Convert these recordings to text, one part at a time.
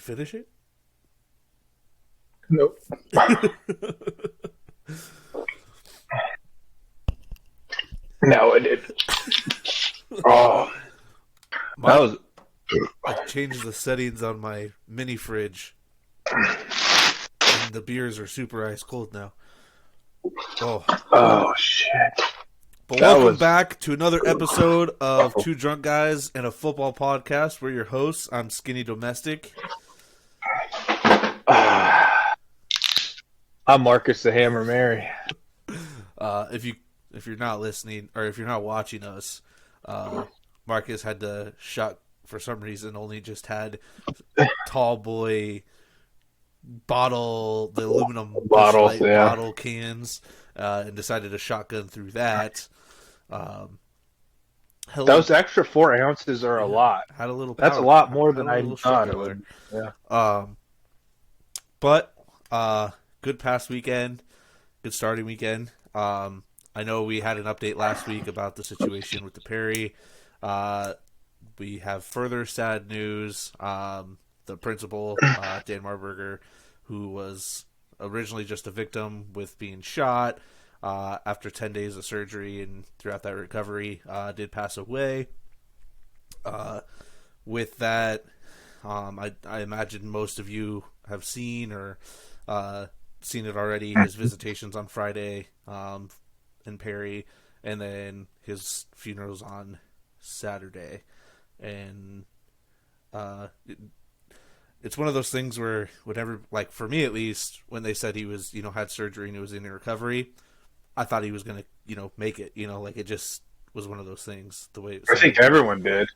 finish it? Nope. No, I did. Oh, that My was. I changed the settings on my mini fridge, and the beers are super ice cold now. Oh, Oh shit. but That welcome was. back to another episode of Two Drunk Guys and a Football Podcast. We're your hosts. I'm Skinny Domestic. I'm Marcus the Hammer Mary. If you're not listening or if you're not watching us, Marcus had to shot for some reason. Only just had tall boy bottle, the aluminum Bush Bottles, Light yeah. bottle cans, and decided to shotgun through that. Um, Hello, Those extra 4 ounces are a yeah, lot. had a little That's a power, lot more had than a I little thought struggle it there. would. Yeah. Um, but good past weekend, good starting weekend. I know we had an update last week about the situation with the Perry. Uh, we have further sad news. The principal, Dan Marburger, who was originally just a victim with being shot, after 10 days of surgery and throughout that recovery, did pass away. With that, I imagine most of you have seen or seen it already. His visitations on Friday, in Perry, and then his funeral's on Saturday. And it's one of those things where whenever, like for me at least, when they said he was, had surgery and he was in recovery, I thought he was gonna, make it. Like it just was one of those things. The way it I think sounded. everyone did.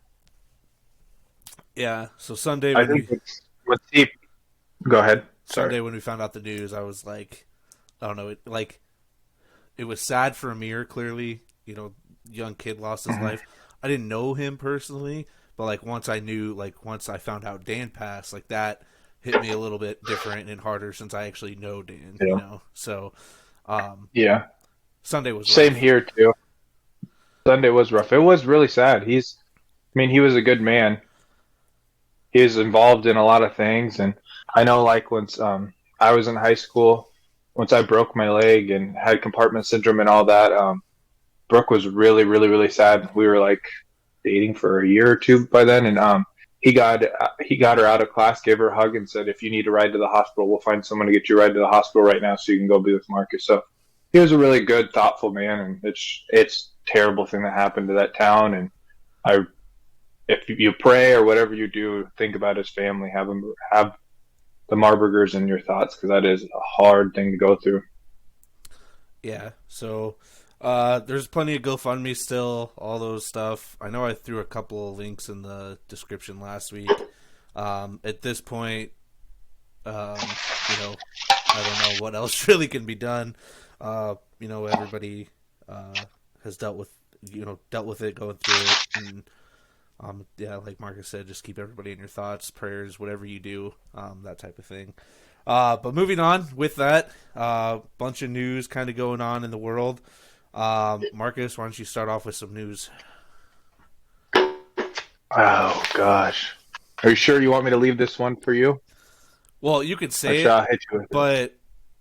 Yeah. So Sunday I when think we what's he. Go ahead. Sorry. Sunday when we found out the news, I was like, I don't know, it was sad for Amir. Clearly, young kid lost his life. I didn't know him personally, but once I found out Dan passed, that hit me a little bit different and harder since I actually know Dan. Yeah. So Yeah. Sunday was Same rough. here too. Sunday was rough. It was really sad. He was a good man. He was involved in a lot of things, and I know, once I was in high school, once I broke my leg and had compartment syndrome and all that, Brooke was really, really, really sad. We were dating for a year or two by then, and he got her out of class, gave her a hug, and said, "If you need a ride to the hospital, we'll find someone to get you a ride to the hospital right now, so you can go be with Marcus." So he was a really good, thoughtful man, and it's a terrible thing that happened to that town. And I, if you pray or whatever you do, think about his family. Have the Marburgers in your thoughts, because that is a hard thing to go through. Yeah. So there's plenty of GoFundMe still, all those stuff. I know I threw a couple of links in the description last week. At this point, I don't know what else really can be done. Everybody has dealt with it, going through it, and yeah, like Marcus said, just keep everybody in your thoughts, prayers, whatever you do, that type of thing. But moving on with that, bunch of news kind of going on in the world. Marcus, why don't you start off with some news? Oh gosh, are you sure you want me to leave this one for you? Well, you could Or say should it, I hit you with it? but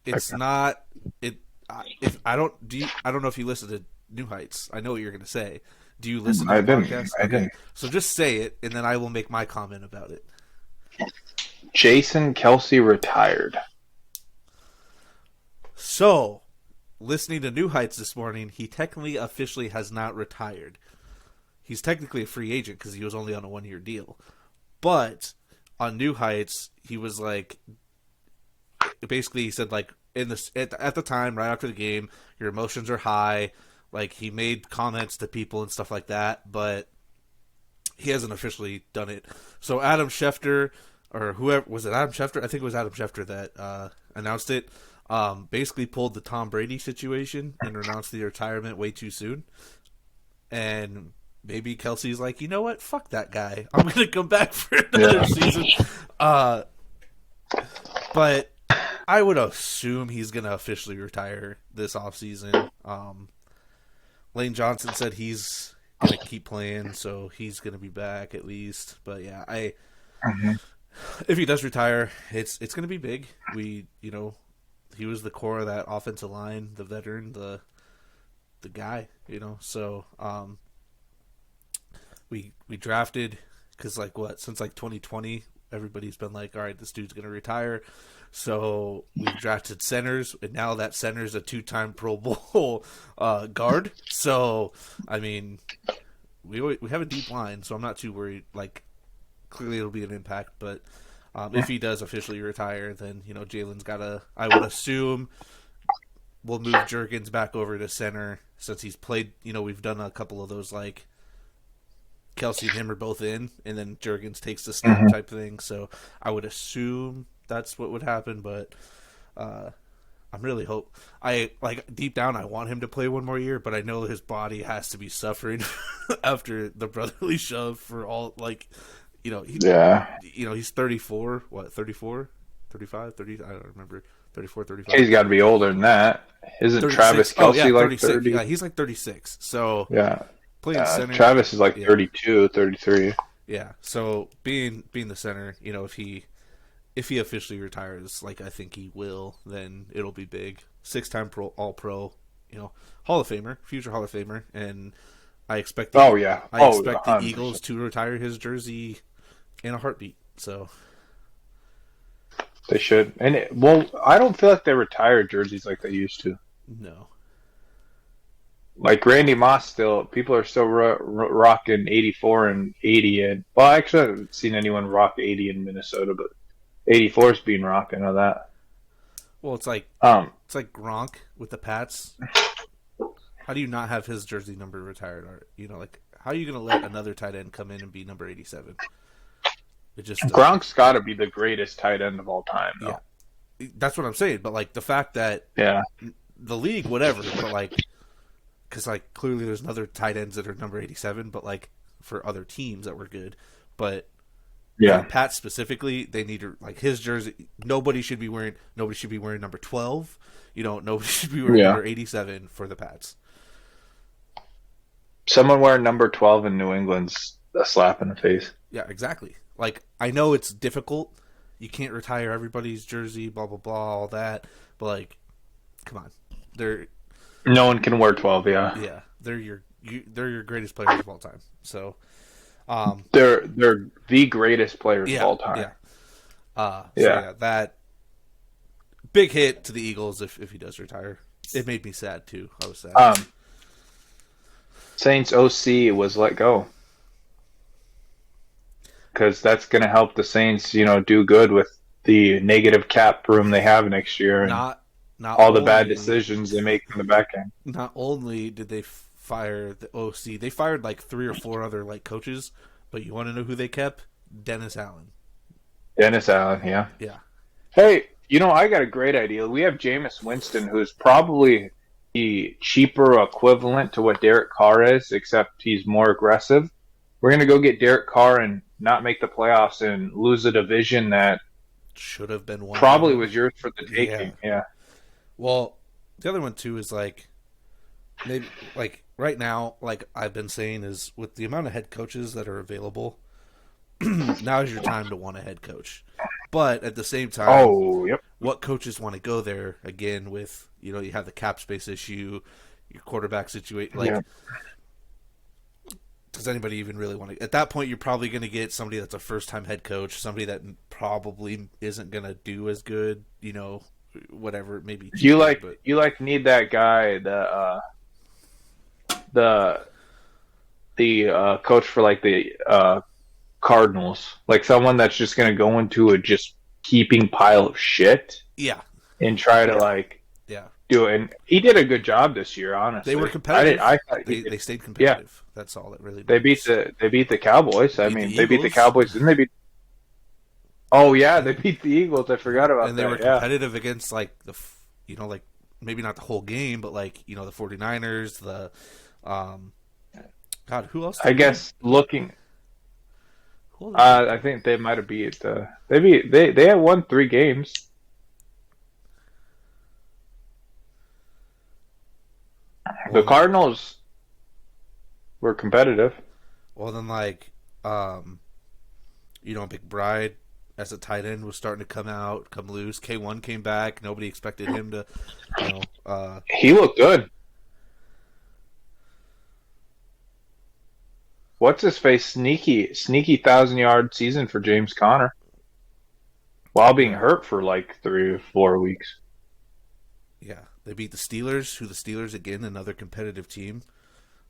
it's Okay. not. It if I don't do. I don't know if you listen to New Heights. I know what you're going to say. Do you listen to I the didn't. podcast? I Okay, didn't. so just say it, and then I will make my comment about it. Jason Kelsey retired. So, listening to New Heights this morning, he technically officially has not retired. He's technically a free agent because he was only on a 1-year deal. But on New Heights, he was basically he said at the time, right after the game, your emotions are high. He made comments to people and stuff like that, but he hasn't officially done it. So Adam Schefter, or whoever, was it Adam Schefter? I think it was Adam Schefter that announced it. Basically pulled the Tom Brady situation and announced the retirement way too soon. And maybe Kelsey's like, you know what? Fuck that guy. I'm going to come back for another season. But I would assume he's going to officially retire this offseason. Lane Johnson said he's going to keep playing, so he's going to be back at least. But yeah, Mhm. If he does retire, it's going to be big. He was the core of that offensive line, the veteran, the guy. So we drafted because since 2020, everybody's been like, all right, this dude's going to retire. So we've drafted centers, and now that center's a 2-time Pro Bowl guard. So I mean, we have a deep line, so I'm not too worried. Clearly it'll be an impact, but if he does officially retire, then Jalen's gotta. I would assume we'll move Jurgens back over to center since he's played. We've done a couple of those Kelsey and him are both in, and then Jurgens takes the snap type thing. So I would assume that's what would happen, but I'm really deep down I want him to play one more year, but I know his body has to be suffering after the brotherly shove for all he's 34, 34, 35, 30, I don't remember, 34, 35. He's got to be older than that. Isn't 36. Travis Kelsey 30? Yeah, he's 36. So yeah. Playing center, Travis is 32, 33. Yeah. So being the center, if he officially retires, I think he will, then it'll be big. 6-time All Pro, Hall of Famer, future Hall of Famer, and I expect the Eagles to retire his jersey in a heartbeat. So they should. And I don't feel like they retire jerseys like they used to. No. Randy Moss people are still rocking 84 and 80. And, actually I haven't seen anyone rock 80 in Minnesota, but 84 is being rocked. I know that. Well, it's like Gronk with the Pats. How do you not have his jersey number retired? How are you going to let another tight end come in and be number 87? It just Gronk's got to be the greatest tight end of all time, though. Yeah, that's what I'm saying. But the fact that the league, whatever, but because clearly there's other tight ends that are number 87, but for other teams that were good, but Pat specifically, they need to his jersey. Nobody should be wearing number 12. Nobody should be wearing number 87 for the Pats. Someone wearing number 12 in New England's a slap in the face. Yeah, exactly. I know it's difficult. You can't retire everybody's jersey, blah blah blah, all that. But come on, no one can wear 12. Yeah. Yeah, they're your greatest players of all time. So. They're the greatest players of all time. Yeah. That big hit to the Eagles if he does retire. It made me sad too. I was sad. Saints OC was let go because that's going to help the Saints, do good with the negative cap room they have next year and not all the bad decisions they make in the back end. Not only did they fire the OC, they fired 3 or 4 other coaches, but you want to know who they kept? Dennis Allen. Dennis Allen, yeah. Yeah. Hey, I got a great idea. We have Jameis Winston, who's probably the cheaper equivalent to what Derek Carr is, except he's more aggressive. We're going to go get Derek Carr and not make the playoffs and lose a division that should have been won. Probably was yours for the taking. Yeah. Well, the other one too is maybe right now, I've been saying, is with the amount of head coaches that are available, now is your time to want a head coach. But at the same time, what coaches want to go there again with, you have the cap space issue, your quarterback situation. Does anybody even really want to? At that point, you're probably going to get somebody that's a first-time head coach, somebody that probably isn't going to do as good, whatever it may be. You need that guy, the coach for the Cardinals, someone that's just going to go into a just heaping pile of shit. Yeah. And try to do it. And he did a good job this year, honestly. They were competitive. They stayed competitive. Yeah. That's all it really matters. They beat the Cowboys. They beat the Cowboys, and they beat. Oh yeah, they beat the Eagles. I forgot about that. And they were competitive against maybe not the whole game, but the 49ers, the God, who else? I guess looking. I think they might have beat. They had won 3 games. The Cardinals were competitive. Well, then, McBride as a tight end was starting to come loose. K1 came back. Nobody expected him to, He looked good. What's his face? Sneaky 1,000-yard season for James Conner while being hurt for like 3 or 4 weeks. Yeah, they beat the Steelers, who the Steelers, again, another competitive team.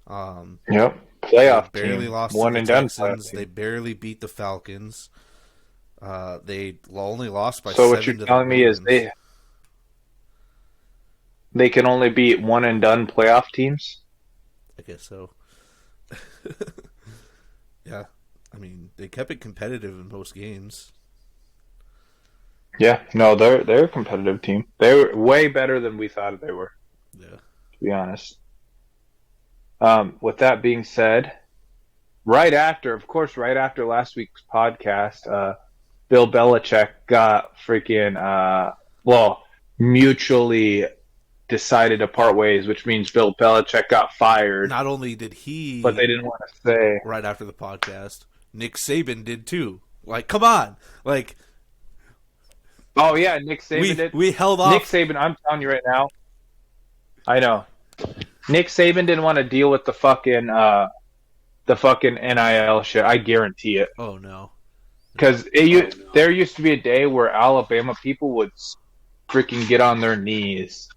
Yep. Playoff they barely team. lost One to the and done. Texans. They barely beat the Falcons. They only lost by So 7 what you're to the telling me is Ravens. they can only beat one and done playoff teams? I guess so. Yeah, I mean, they kept it competitive in most games. Yeah, no, they're a competitive team. They're way better than we thought they were, Yeah. to be honest. With that being said, right after last week's podcast, Bill Belichick got freaking mutually decided to part ways, which means Bill Belichick got fired. Not only did he, but they didn't want to say right after the podcast, Nick Saban did too. Like, come on, like. Oh yeah, Nick Saban did. We held off. Nick Saban, I'm telling you right now. I know. Nick Saban didn't want to deal with the fucking NIL shit. I guarantee it. Oh no. Because there used to be a day where Alabama people would freaking get on their knees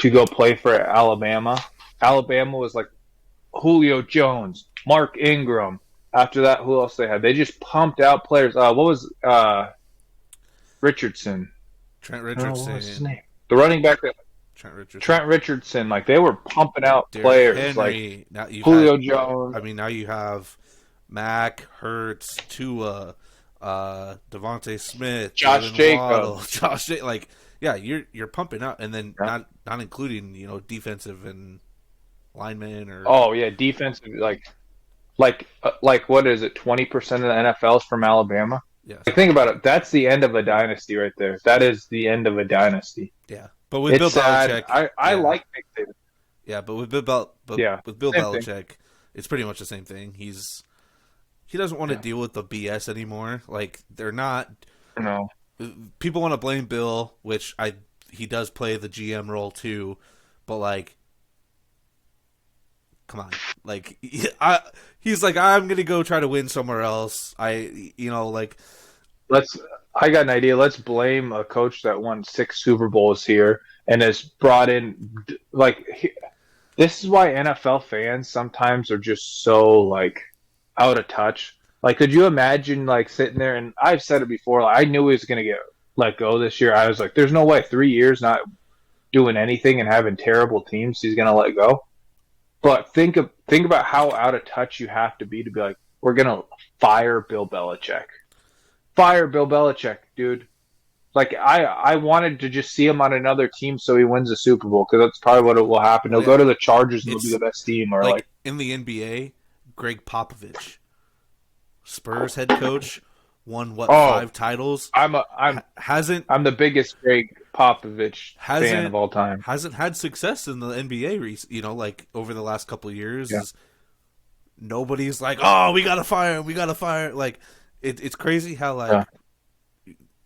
to go play for Alabama. Alabama was like Julio Jones, Mark Ingram. After that, who else they had? They just pumped out players. What was Richardson? Trent Richardson. What was his name? The running back. Trent Richardson. Like they were pumping out players. Henry, like Julio Jones. I mean, now you have Mac, Hurts, Tua, Devontae Smith, Josh Jacobs. Like, yeah, you're pumping out, and then not including defensive and linemen or. Oh yeah, defensive like what is it? 20% of the NFL is from Alabama. Yeah. Like, think about it. That's the end of a dynasty right there. That is the end of a dynasty. Yeah, but with Bill Belichick, I like Nick Saban. Yeah, but with Bill Belichick, it's pretty much the same thing. He doesn't want to deal with the BS anymore. Like they're not. No. People want to blame Bill, which he does play the GM role too, but like, come on, like he's like, I'm gonna go try to win somewhere else. I got an idea. Let's blame a coach that won 6 Super Bowls here and has brought in this is why NFL fans sometimes are just so like out of touch. Like, could you imagine like sitting there, and I've said it before, like, I knew he was going to get let go this year. I was like, there's no way 3 years not doing anything and having terrible teams he's going to let go. But think about how out of touch you have to be like, we're going to fire Bill Belichick. Fire Bill Belichick, dude. Like, I wanted to just see him on another team so he wins the Super Bowl, because that's probably what will happen. He'll go to the Chargers and he'll be the best team. Or like in the NBA, Greg Popovich, Spurs head coach, won 5 titles. I'm the biggest Greg Popovich fan of all time. Hasn't had success in the NBA, like over the last couple of years. Yeah. Nobody's like, oh, we gotta fire him. Like it's crazy how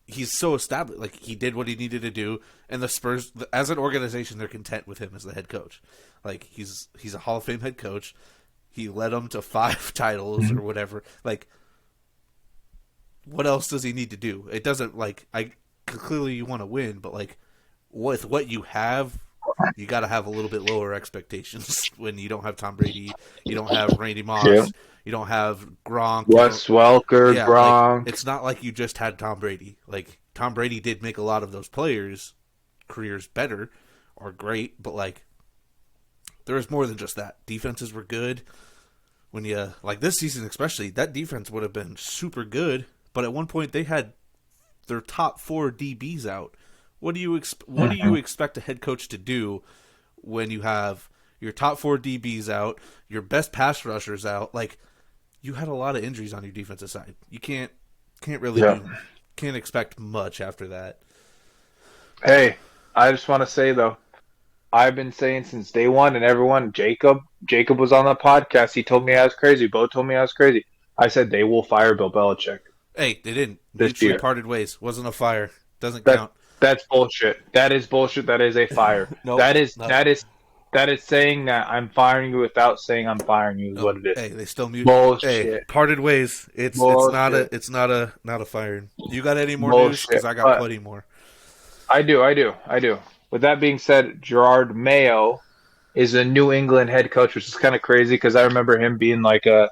he's so established. Like he did what he needed to do, and the Spurs, as an organization, they're content with him as the head coach. Like he's a Hall of Fame head coach. He led them to 5 titles or whatever. Like, what else does he need to do? It doesn't clearly you want to win, but like with what you have, you got to have a little bit lower expectations when you don't have Tom Brady, you don't have Randy Moss, you don't have Gronk, Wes Welker, Gronk. It's not like you just had Tom Brady. Like Tom Brady did make a lot of those players' careers better or great, but like there was more than just that. Defenses were good. When you like this season, especially, that defense would have been super good. But at one point, they had their top 4 DBs out. What do you expect a head coach to do when you have your top 4 DBs out, your best pass rushers out? Like, you had a lot of injuries on your defensive side. You can't expect much after that. Hey, I just want to say though, I've been saying since day one, and everyone, Jacob was on the podcast. He told me I was crazy. Bo told me I was crazy. I said they will fire Bill Belichick. Hey, they didn't this mutually year. parted ways. Wasn't a fire. Doesn't That count. that's bullshit. That is bullshit. That is a fire. Nope. That is No. that is that is saying that I'm firing you without saying I'm firing you is No. what it is. Hey, they still mute. Hey, Bullshit. parted ways. Bullshit. Not a firing. You got any more news? Because Bullshit. I got But plenty more. I do. With that being said, Gerard Mayo is a New England head coach, which is kind of crazy because I remember him being like a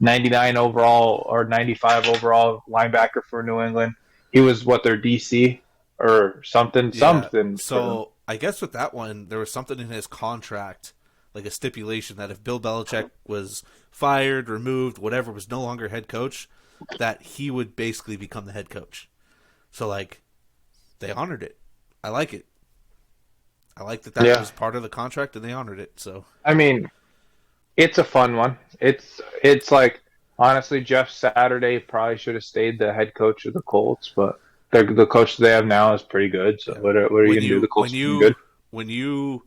99 overall or 95 overall linebacker for New England. He was what their DC or Yeah. something for them. So I guess with that one, there was something in his contract, like a stipulation that if Bill Belichick was fired, removed, whatever, was no longer head coach, that he would basically become the head coach. So like, they honored it. I like it. I like that Yeah, was part of the contract, and they honored it. So I mean, it's a fun one. It's like honestly, Jeff Saturday probably should have stayed the head coach of the Colts, but the coach they have now is pretty good. So yeah, what are you when gonna do? The you when Colts are pretty good. you when you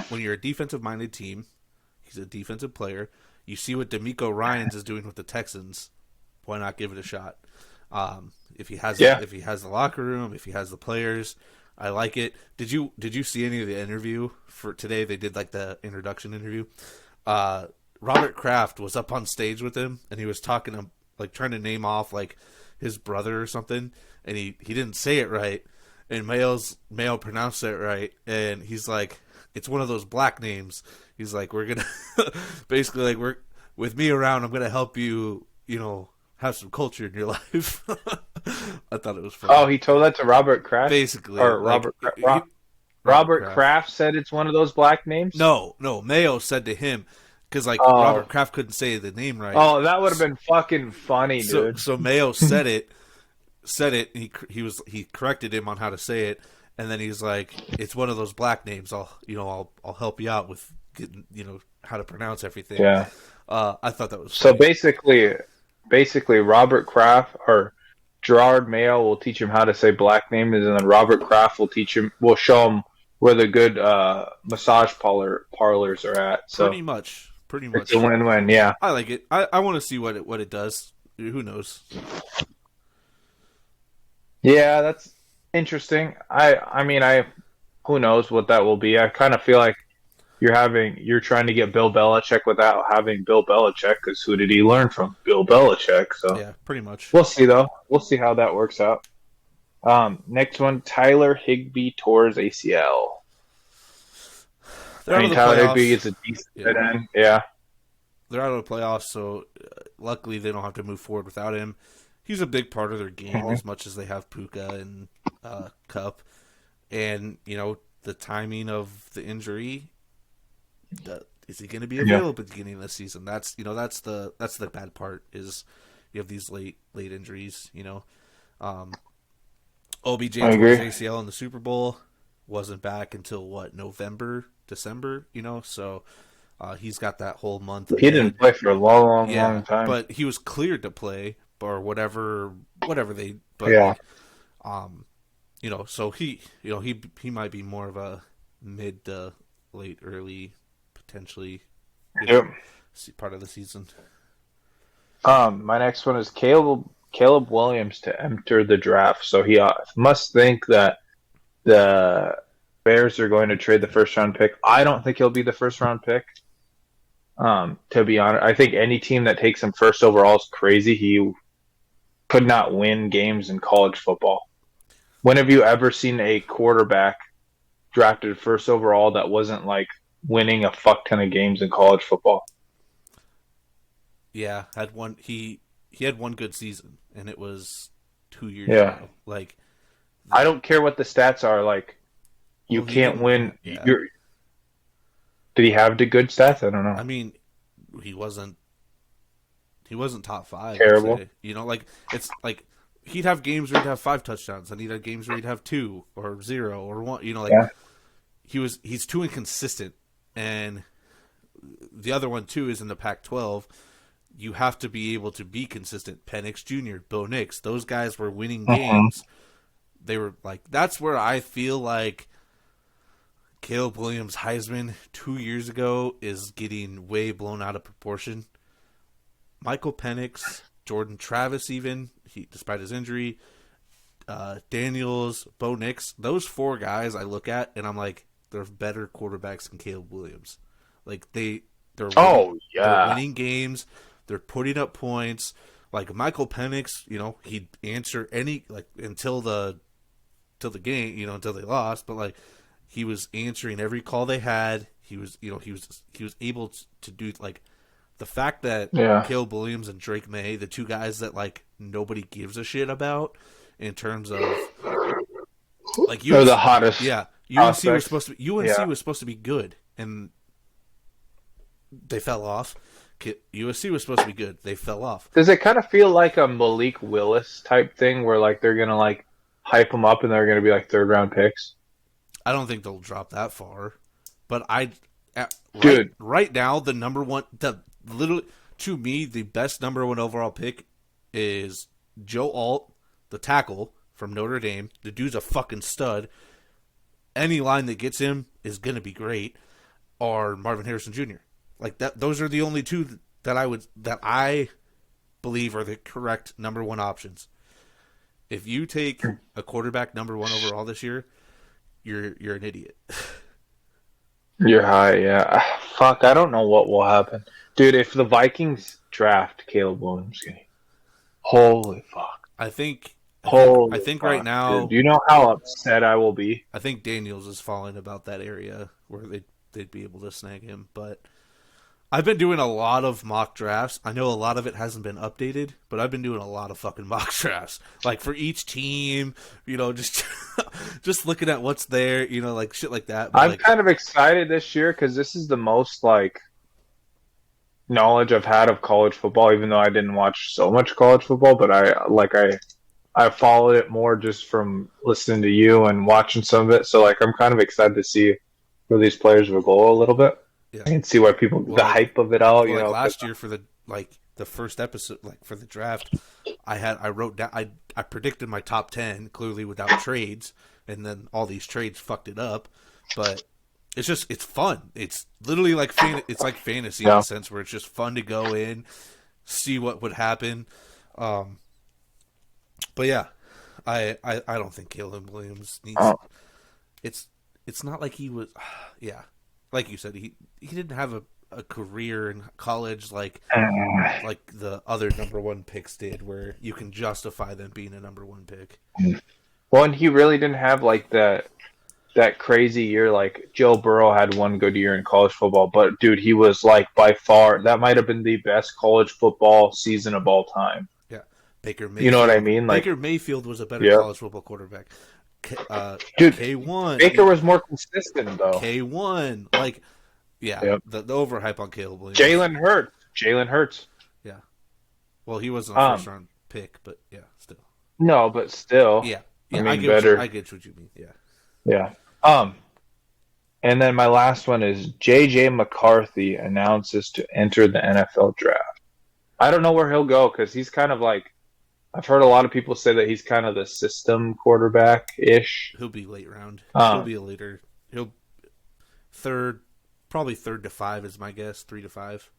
when you're a defensive minded team, he's a defensive player. You see what D'Amico Ryans is doing with the Texans. Why not give it a shot? Yeah, If he has the locker room, if he has the players, I like it. Did you see any of the interview for today? They did like the introduction interview. Uh, Robert Kraft was up on stage with him, and he was talking like trying to name off like his brother or something, and he didn't say it right, and Mayo pronounced it right, and he's like, it's one of those black names. He's like, we're gonna basically like we're with me around, I'm gonna help you, have some culture in your life. I thought it was funny. oh, he told that to Robert Kraft Basically, or like Robert Robert Kraft. Kraft said it's one of those black names. No, Mayo said to him because like Robert Oh, Kraft couldn't say the name right. oh, that would have been fucking funny, So dude. so Mayo said it. And he corrected him on how to say it, and then he's like, "It's one of those black names. I'll help you out with getting how to pronounce everything." Yeah. I thought that was So funny. basically, Robert Kraft or Gerard Mayo will teach him how to say black names, and then Robert Kraft will show him where the good massage parlors are at. So Pretty it's a much. win-win. Yeah. I like it. I want to see what it does. Who knows? Yeah, that's interesting. I mean, who knows what that will be. I kind of feel like you're trying to get Bill Belichick without having Bill Belichick because who did he learn from? Bill Belichick. So Yeah, pretty much. we'll see though. We'll see how that works out. Next one, Tyler Higbee tours ACL. They're I out of mean, the Tyler Higbee playoffs. is a decent Yeah, tight end. Yeah. they're out of the playoffs, so luckily they don't have to move forward without him. He's a big part of their game Mhm. as much as they have Puka and Cup, and the timing of the injury. Is he going to be Yeah. available at the beginning of the season? That's the bad part is you have these late injuries. Um, OBJ I tore his agree. ACL in the Super Bowl, wasn't back until what November, December. So he's got that whole month He didn't ahead. play for a long, long, Yeah, long time. but he was cleared to play or whatever they. But Yeah. like, so he might be more of a mid to late, early, potentially Yep. part of the season. My next one is Caleb Williams to enter the draft. So he must think that the Bears are going to trade the first round pick. I don't think he'll be the first round pick. To be honest, I think any team that takes him first overall is crazy. He could not win games in college football. When have you ever seen a quarterback drafted first overall that wasn't like winning a fuck ton of games in college football? Yeah, he had one good season, and it was 2 years Yeah. ago. Like, I don't care what the stats are. Like, you well, he can't didn't. win. Yeah, Did he have the good stats? I don't know. I mean, he wasn't top five. I'd Terrible. say. Like it's like he'd have games where he'd have 5 touchdowns, and he'd have games where he'd have 2 or 0 or 1. Like Yeah. he's too inconsistent, and the other one too is in the Pac-12. You have to be able to be consistent. Penix Jr., Bo Nix, those guys were winning Mhm. games. They were like that's where I feel like Caleb Williams Heisman 2 years ago is getting way blown out of proportion. Michael Penix Jordan Travis, even despite his injury, Daniels, Bo Nix, those 4 guys I look at and I'm like, they're better quarterbacks than Caleb Williams. Like they're winning, they're winning games, they're putting up points. Like Michael Penix, he'd answer any until the game, until they lost, but like he was answering every call they had. He was able to do like the fact that Caleb Williams and Drake May, the 2 guys that like nobody gives a shit about in terms of like they're the hottest. Yeah, UNC was supposed to be good, and they fell off. USC was supposed to be good. They fell off. Does it kind of feel like a Malik Willis type thing where like they're gonna like hype them up and they're gonna be like 3rd round picks? I don't think they'll drop that far, but right now the number one, to me the best number 1 overall pick is Joe Alt, the tackle from Notre Dame. The dude's a fucking stud. Any line that gets him is gonna be great. Or Marvin Harrison Jr. Like that, those are the only 2 that I believe are the correct number 1 options. If you take a quarterback number 1 overall this year, you're an idiot. You're high, yeah. Fuck, I don't know what will happen, dude. If the Vikings draft Caleb Williams, holy fuck! I think right now, dude, do you know how upset I will be? I think Daniels is falling about that area where they'd be able to snag him, but. I've been doing a lot of mock drafts. I know a lot of it hasn't been updated, but I've been doing a lot of fucking mock drafts. Like for each team, just looking at what's there, like shit like that. But I'm kind of excited this year because this is the most like knowledge I've had of college football, even though I didn't watch so much college football, but I followed it more just from listening to you and watching some of it. So like I'm kind of excited to see where these players will go a little bit. Yeah. I can see why people the hype of it all. Like last year for the first episode, like for the draft, I wrote down I predicted my top 10 clearly without trades, and then all these trades fucked it up. But it's fun. It's literally like it's like fantasy in a sense where it's just fun to go in, see what would happen. But yeah, I don't think Caleb Williams needs. It's not like he was. Yeah. Like you said, he didn't have a career in college like the other number 1 picks did, where you can justify them being a number 1 pick. Well, and he really didn't have like that crazy year. Like Joe Burrow had one good year in college football, but dude, he was like by far that might have been the best college football season of all time. Yeah, Baker Mayfield. You know what I mean? Like Baker Mayfield was a better college football quarterback. Dude, K1. Baker was more consistent though. K1, like, the overhype on Caleb Williams. Jalen Hurts. Yeah. Well, he wasn't a first round pick, but yeah, still. No, but still. Yeah. I mean, I get what you mean. Yeah. Yeah. And then my last one is J.J. McCarthy announces to enter the NFL draft. I don't know where he'll go because he's kind of like. I've heard a lot of people say that he's kind of the system quarterback-ish. He'll be late round. He'll be a later. He'll probably 3rd to 5 is my guess. 3 to 5.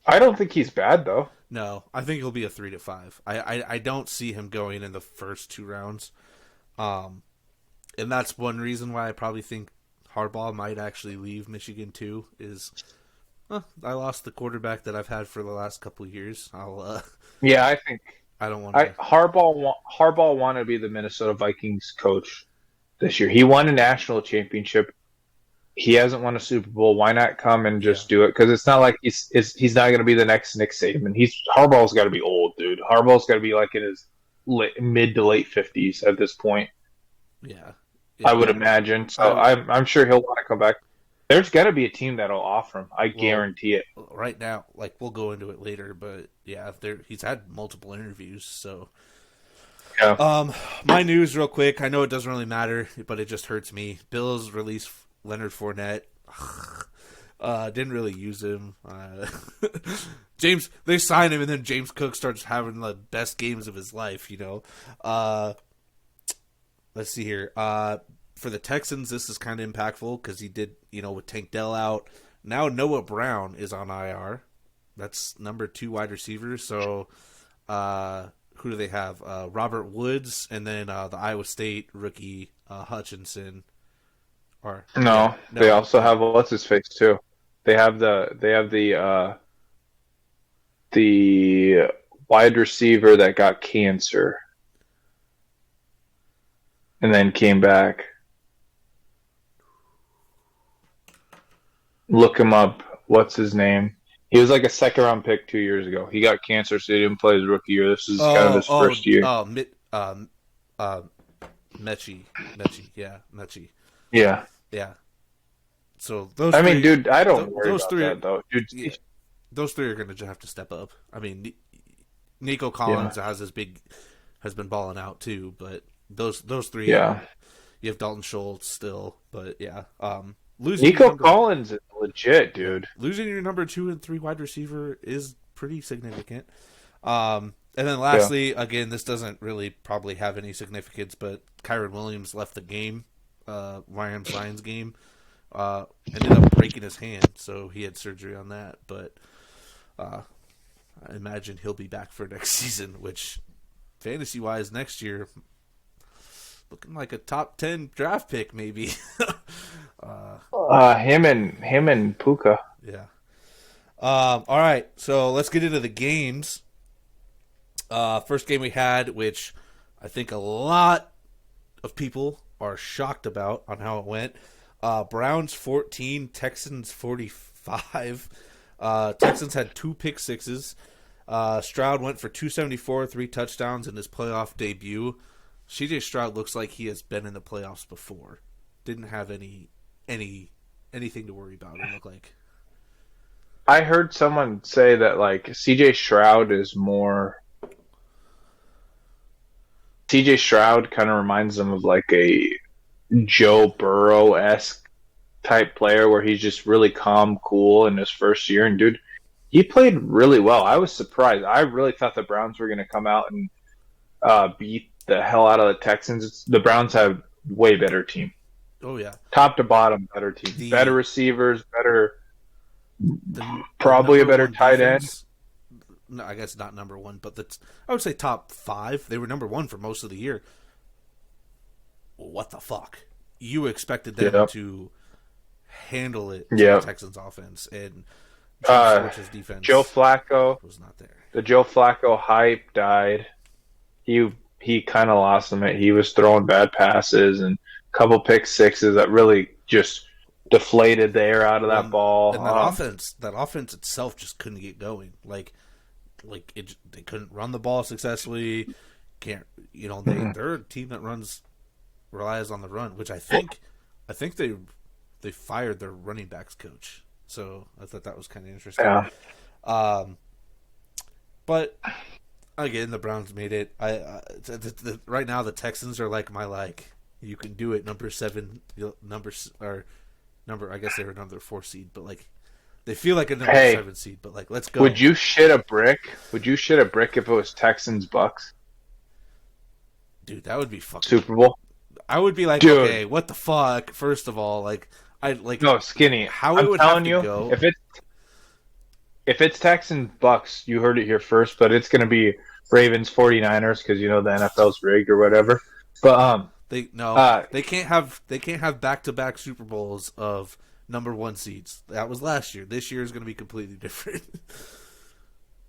I don't think he's bad though. No, I think he'll be a 3 to 5. I don't see him going in the first 2 rounds. And that's one reason why I probably think Harbaugh might actually leave Michigan too. Is I lost the quarterback that I've had for the last couple of years. Yeah, I think. I don't want to. Harbaugh wanted to be the Minnesota Vikings coach this year. He won a national championship. He hasn't won a Super Bowl. Why not come and just do it? Because it's not like he's not going to be the next Nick Saban. Harbaugh's got to be old, dude. Harbaugh's got to be like in his mid to late 50s at this point. Yeah, I would imagine. So I'm sure he'll want to come back. There's got to be a team that'll offer him. I guarantee it. Right now, like we'll go into it later, but yeah, he's had multiple interviews. So, yeah. My news, real quick. I know it doesn't really matter, but it just hurts me. Bills released Leonard Fournette. Didn't really use him. They signed him, and then James Cook starts having the best games of his life. Let's see here. For the Texans, this is kind of impactful because he did, with Tank Dell out. Now Noah Brown is on IR. That's number 2 wide receiver. So Who do they have? Robert Woods, and then the Iowa State rookie Hutchinson. Or No, they also have what's his face too. They have the wide receiver that got cancer and then came back. Look him up. What's his name? He was like a second round pick 2 years ago. He got cancer, so he didn't play his rookie year. This is kind of his first year. Mechie, yeah, Mechie. Yeah. Yeah. So those. I mean, dude, I don't worry those about three, that though. Dude, yeah, those three are going to have to step up. I mean, Nico Collins has been balling out too, but those three. Yeah. You have Dalton Schultz still, but yeah. Nico Collins is legit, dude. Losing your number 2 and 3 wide receiver is pretty significant. And then lastly, again, this doesn't really probably have any significance, but Kyron Williams left the game, Lions game, ended up breaking his hand, so he had surgery on that. But I imagine he'll be back for next season, which fantasy-wise next year, looking like a top 10 draft pick maybe. Him and Puka. Yeah. All right, so let's get into the games. First game we had, which I think a lot of people are shocked about on how it went. Browns 14, Texans 45. Texans had 2 pick sixes. Stroud went for 274, 3 touchdowns in his playoff debut. CJ Stroud looks like he has been in the playoffs before. Didn't have anything to worry about, it looked like. I heard someone say that like CJ Stroud kind of reminds them of like a Joe Burrow-esque type player where he's just really calm, cool in his first year. And dude, he played really well. I was surprised. I really thought the Browns were going to come out and beat the hell out of the Texans. The Browns have way better team. Oh yeah, top to bottom better team, better receivers, probably a better tight end. No, I guess not number 1, but I would say top 5. They were number 1 for most of the year. What the fuck? You expected them to handle it to the Texans offense, and defense. Joe Flacco was not there. The Joe Flacco hype died. He kind of lost them. He was throwing bad passes and a couple pick sixes that really just deflated the air out of that ball. And that offense itself just couldn't get going. They couldn't run the ball successfully. They're a team that relies on the run, which I think they fired their running backs coach. So I thought that was kind of interesting. Yeah. But again, the Browns made it. Right now the Texans are like you can do it number 7 number. I guess they were number 4 seed, but they feel like a number 7 seed. But let's go. Would you shit a brick? Would you shit a brick if it was Texans Bucks? Dude, that would be fucking Super Bowl. I would be like, dude, okay, what the fuck? First of all, no, Skinny. How it would have to go. If it's Texans Bucks, you heard it here first, but it's going to be Ravens 49ers because the NFL's rigged or whatever. But they can't have back-to-back Super Bowls of number 1 seeds. That was last year. This year is going to be completely different.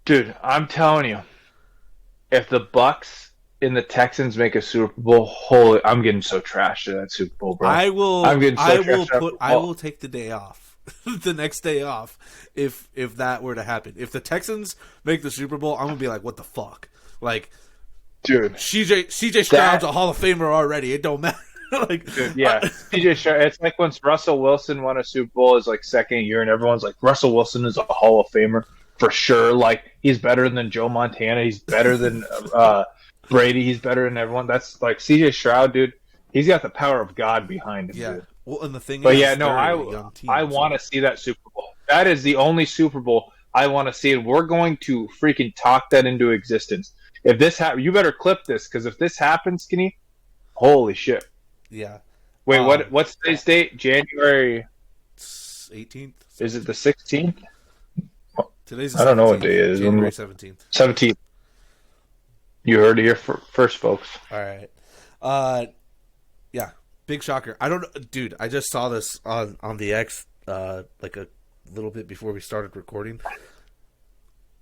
Dude, I'm telling you, if the Bucks and the Texans make a Super Bowl, I'm getting so trashed to that Super Bowl, bro. I will take the day off. The next day off if that were to happen. If the Texans make the Super Bowl, I'm going to be like, what the fuck? Dude, CJ Stroud's a Hall of Famer already. It don't matter. Dude, yeah, CJ Stroud. It's like when Russell Wilson won a Super Bowl his second year, and everyone's like, Russell Wilson is a Hall of Famer for sure. He's better than Joe Montana. He's better than Brady. He's better than everyone. That's CJ Stroud, dude. He's got the power of God behind him. Yeah. Dude. Well, and the thing but is, I want to see that Super Bowl. That is the only Super Bowl I want to see, and we're going to freaking talk that into existence. If this happens, you better clip this, because if this happens, Skinny, holy shit. Yeah. Wait, what's today's date? January 18th? Is it the 16th? Today's I don't know what day it is. January 17th. 17th. You heard it here first, folks. All right. Uh, yeah, big shocker. I don't know, dude. I just saw this on the X like a little bit before we started recording.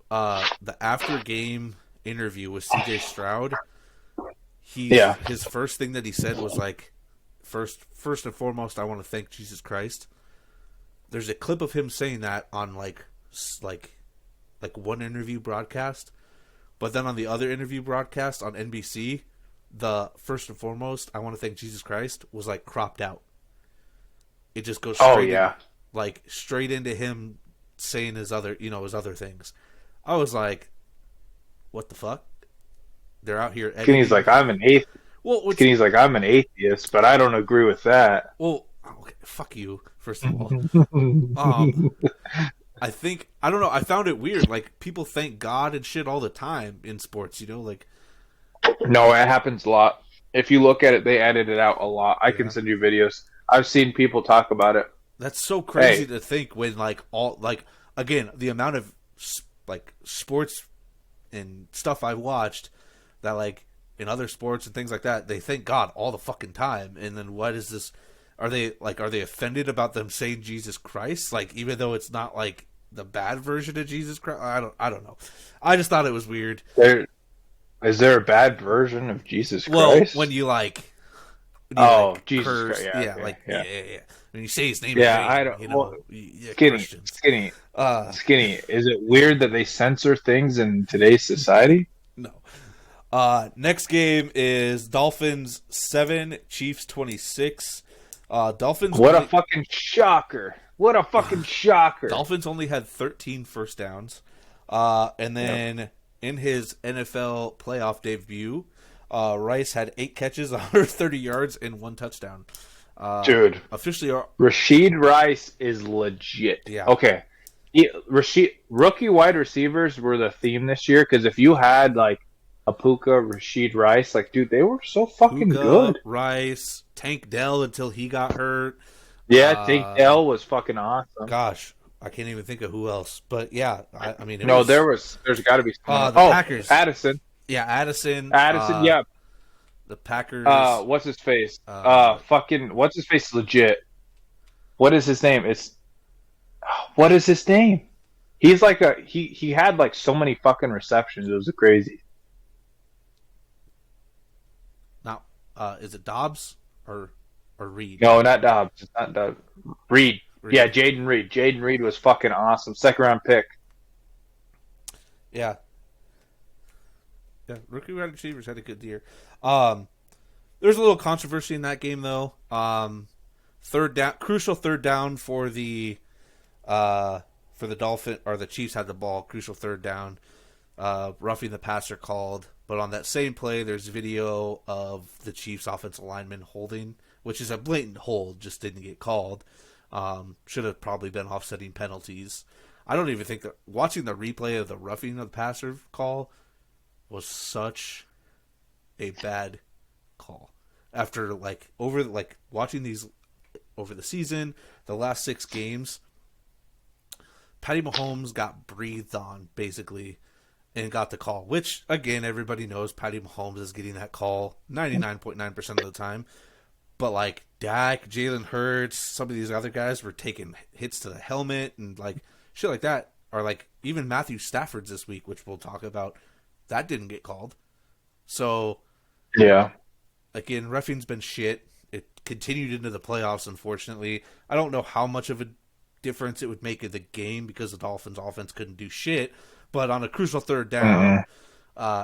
The after game interview with CJ Stroud. His first thing that he said was like, first and foremost, I want to thank Jesus Christ. There's a clip of him saying that on like one interview broadcast, but then on the other interview broadcast on NBC, the first and foremost, I want to thank Jesus Christ was like cropped out. It just goes straight into him saying his other things. I was like, what the fuck? They're out here. Skinny's like, I'm an atheist. Well, Skinny's like, I'm an atheist, but I don't agree with that. Well, okay, fuck you, first of all. I don't know. I found it weird. Like, people thank God and shit all the time in sports, like. No, it happens a lot. If you look at it, they edit it out a lot. I can send you videos. I've seen people talk about it. That's so crazy to think when, like, again, the amount of, like, sports and stuff I've watched that, like, in other sports and things like that, they thank God all the fucking time. And then what is this? Are they offended about them saying Jesus Christ? Like, even though it's not, like, the bad version of Jesus Christ? I don't know. I just thought it was weird. Is there a bad version of Jesus Christ? Well, when you Jesus curse, Christ. Yeah. When you say his name, I don't. Skinny. Skinny. Is it weird that they censor things in today's society? No. Next game is Dolphins 7, Chiefs 26. Dolphins. What a fucking shocker! What a fucking shocker! Dolphins only had 13 first downs, and then in his NFL playoff debut, Rice had 8 catches, 130 yards, and 1 touchdown. Dude, officially, Rashid Rice is legit. Yeah. Okay. Rookie wide receivers were the theme this year because if you had like a Puka, Rashid Rice, like, dude, they were so fucking good. Rice, Tank Dell until he got hurt. Yeah, Tank Dell was fucking awesome. Gosh, I can't even think of who else. But yeah, I mean, there's got to be the Packers. Addison. Yeah, Addison. Yeah. The Packers. What's his face? What's his face? Legit. What is his name? What is his name? He's like he had like so many fucking receptions. It was crazy. Now, is it Dobbs or Reed? No, not Dobbs. It's not Dobbs. Reed. Yeah, Jaden Reed. Jaden Reed was fucking awesome. 2nd round pick. Yeah. Yeah, rookie wide receivers had a good year. There's a little controversy in that game though. Crucial third down for the Dolphin or the Chiefs had the ball. Crucial third down. Roughing the passer called, but on that same play, there's video of the Chiefs offensive lineman holding, which is a blatant hold, just didn't get called. Should have probably been offsetting penalties. I don't even think that watching the replay of the roughing of the passer call was such a bad call. After watching these over the season, the last 6 games, Patty Mahomes got breathed on basically and got the call, which again everybody knows Patty Mahomes is getting that call 99.9% of the time. But like Dak, Jalen Hurts, some of these other guys were taking hits to the helmet and like shit like that. Or like even Matthew Stafford's this week, which we'll talk about, that didn't get called. So yeah, again, reffing's been shit. It continued into the playoffs, unfortunately. I don't know how much of a difference it would make in the game because the Dolphins' offense couldn't do shit. But on a crucial third down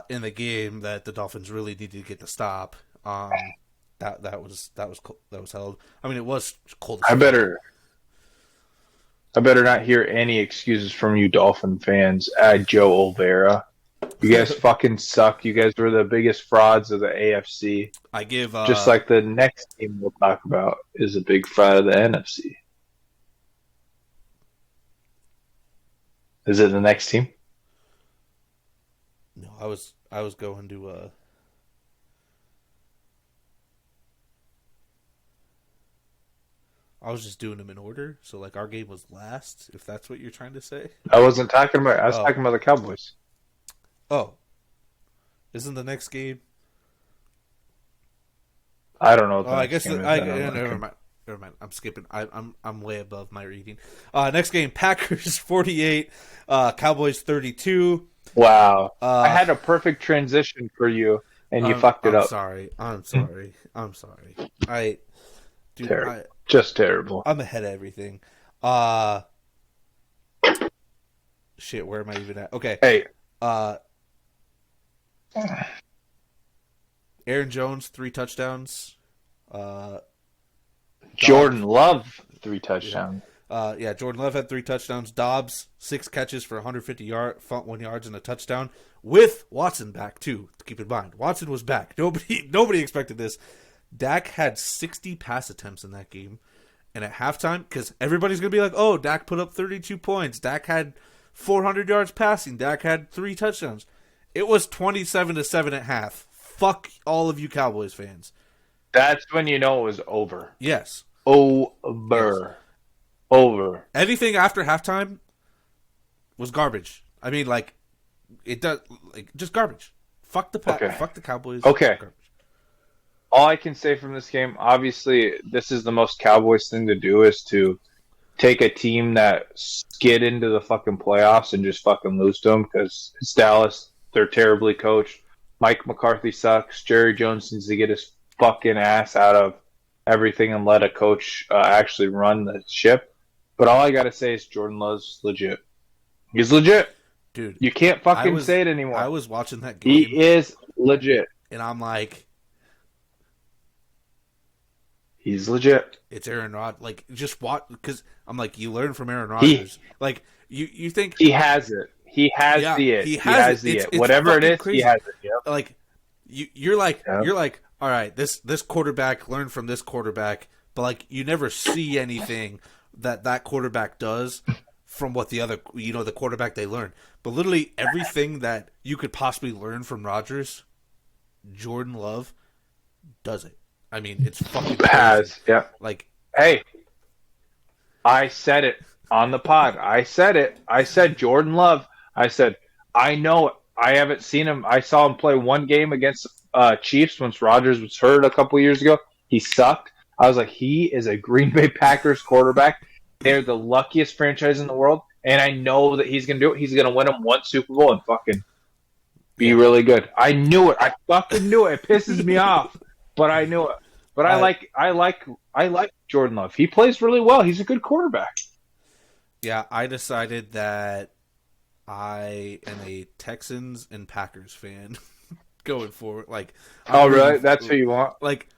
in the game that the Dolphins really needed to get the stop, that was held. I mean, it was cold. I better not hear any excuses from you Dolphin fans. Joe Olvera. You guys fucking suck. You guys were the biggest frauds of the AFC. I give just like the next team we'll talk about is a big fraud of the NFC. Is it the next team? No, I was going to I was just doing them in order. So like our game was last, if that's what you're trying to say. I wasn't talking about. I was talking about the Cowboys. Oh. Isn't the next game? I don't know what Oh, the I next guess game is. never mind. Never mind. I'm skipping. I'm way above my reading. Next game: Packers 48, Cowboys 32. Wow. I Uh, had a perfect transition for you, and you fucked it I'm up. sorry. I'm sorry. I'm sorry. I, dude, Terrible. Just terrible. I'm ahead of everything. Shit. Where am I even at? Okay. Hey. Aaron Jones 3 touchdowns. Jordan Love 3 touchdowns. Yeah, Jordan Love had 3 touchdowns. Dobbs 6 catches for 150 1 yards and a touchdown with Watson back too. Keep in mind, Watson was back. Nobody expected this. Dak had 60 pass attempts in that game, and at halftime, because everybody's gonna be like, "Oh, Dak put up 32 points. Dak had 400 yards passing. Dak had 3 touchdowns." It was 27-7 at half. Fuck all of you Cowboys fans. That's when you know it was over. Yes. Over. Over. Anything after halftime was garbage. I mean, like, it does, like, just garbage. Fuck the Fuck the Cowboys. Okay. Garbage. All I can say from this game, obviously, this is the most Cowboys thing to do, is to take a team that skid into the fucking playoffs and just fucking lose to them, because it's Dallas. They're terribly coached. Mike McCarthy sucks. Jerry Jones needs to get his fucking ass out of everything and let a coach actually run the ship. But all I gotta say is Jordan Love's legit. He's legit. Dude. You can't fucking say it anymore. I was watching that game. He is legit. And I'm like, he's legit. it's Aaron Rodgers. Like, just watch, because I'm like, you learn from Aaron Rodgers. Like, you think he has it. He has the it. He has the it. Whatever it is, crazy. He has it. Yep. Like, you're like, all right, this quarterback learned from this quarterback, but like, you never see anything that quarterback does from what the other, the quarterback they learn. But literally everything that you could possibly learn from Rodgers, Jordan Love does it. I mean, it's fucking crazy. Yeah. Like, hey, I said it on the pod. I said Jordan Love. I said, I know it. I haven't seen him. I saw him play one game against Chiefs once Rodgers was hurt a couple years ago. He sucked. I was like, he is a Green Bay Packers quarterback. They're the luckiest franchise in the world, and I know that he's going to do it. He's going to win them one Super Bowl and fucking be really good. I knew it. I fucking knew it. It pisses me off, but I knew it. But I like Jordan Love. He plays really well. He's a good quarterback. Yeah, I decided that I am a Texans and Packers fan going forward. Like, really? That's who you want? Like,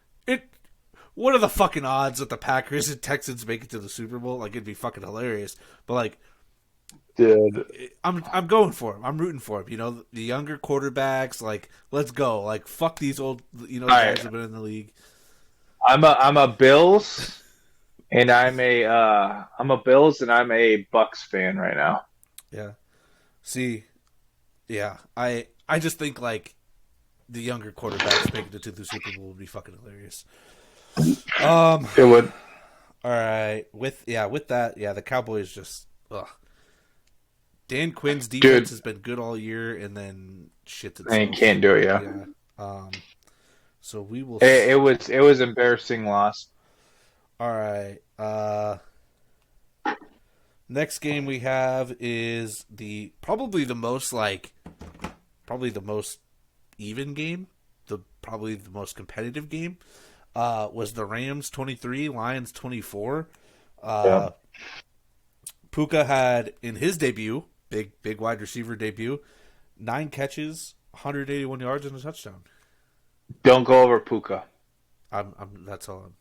what are the fucking odds that the Packers and Texans make it to the Super Bowl? Like, it'd be fucking hilarious. But like, dude, I'm going for him. I'm rooting for him. The younger quarterbacks. Like, let's go. Like, fuck these old guys who've been in the league. I'm a Bills, and I'm a Bills, and I'm a Bucks fan right now. Yeah. See, yeah, I just think like the younger quarterbacks making it to the Super Bowl would be fucking hilarious. It would. All right, with that, the Cowboys just Dan Quinn's defense has been good all year, and then shit. They can't do it. Yeah. So we will. It was embarrassing loss. All right. Next game we have is probably the most even game, probably the most competitive game. Was the Rams 23, Lions 24. Puka had in his debut, big wide receiver debut, 9 catches, 181 yards and a touchdown. Don't go over Puka. That's all.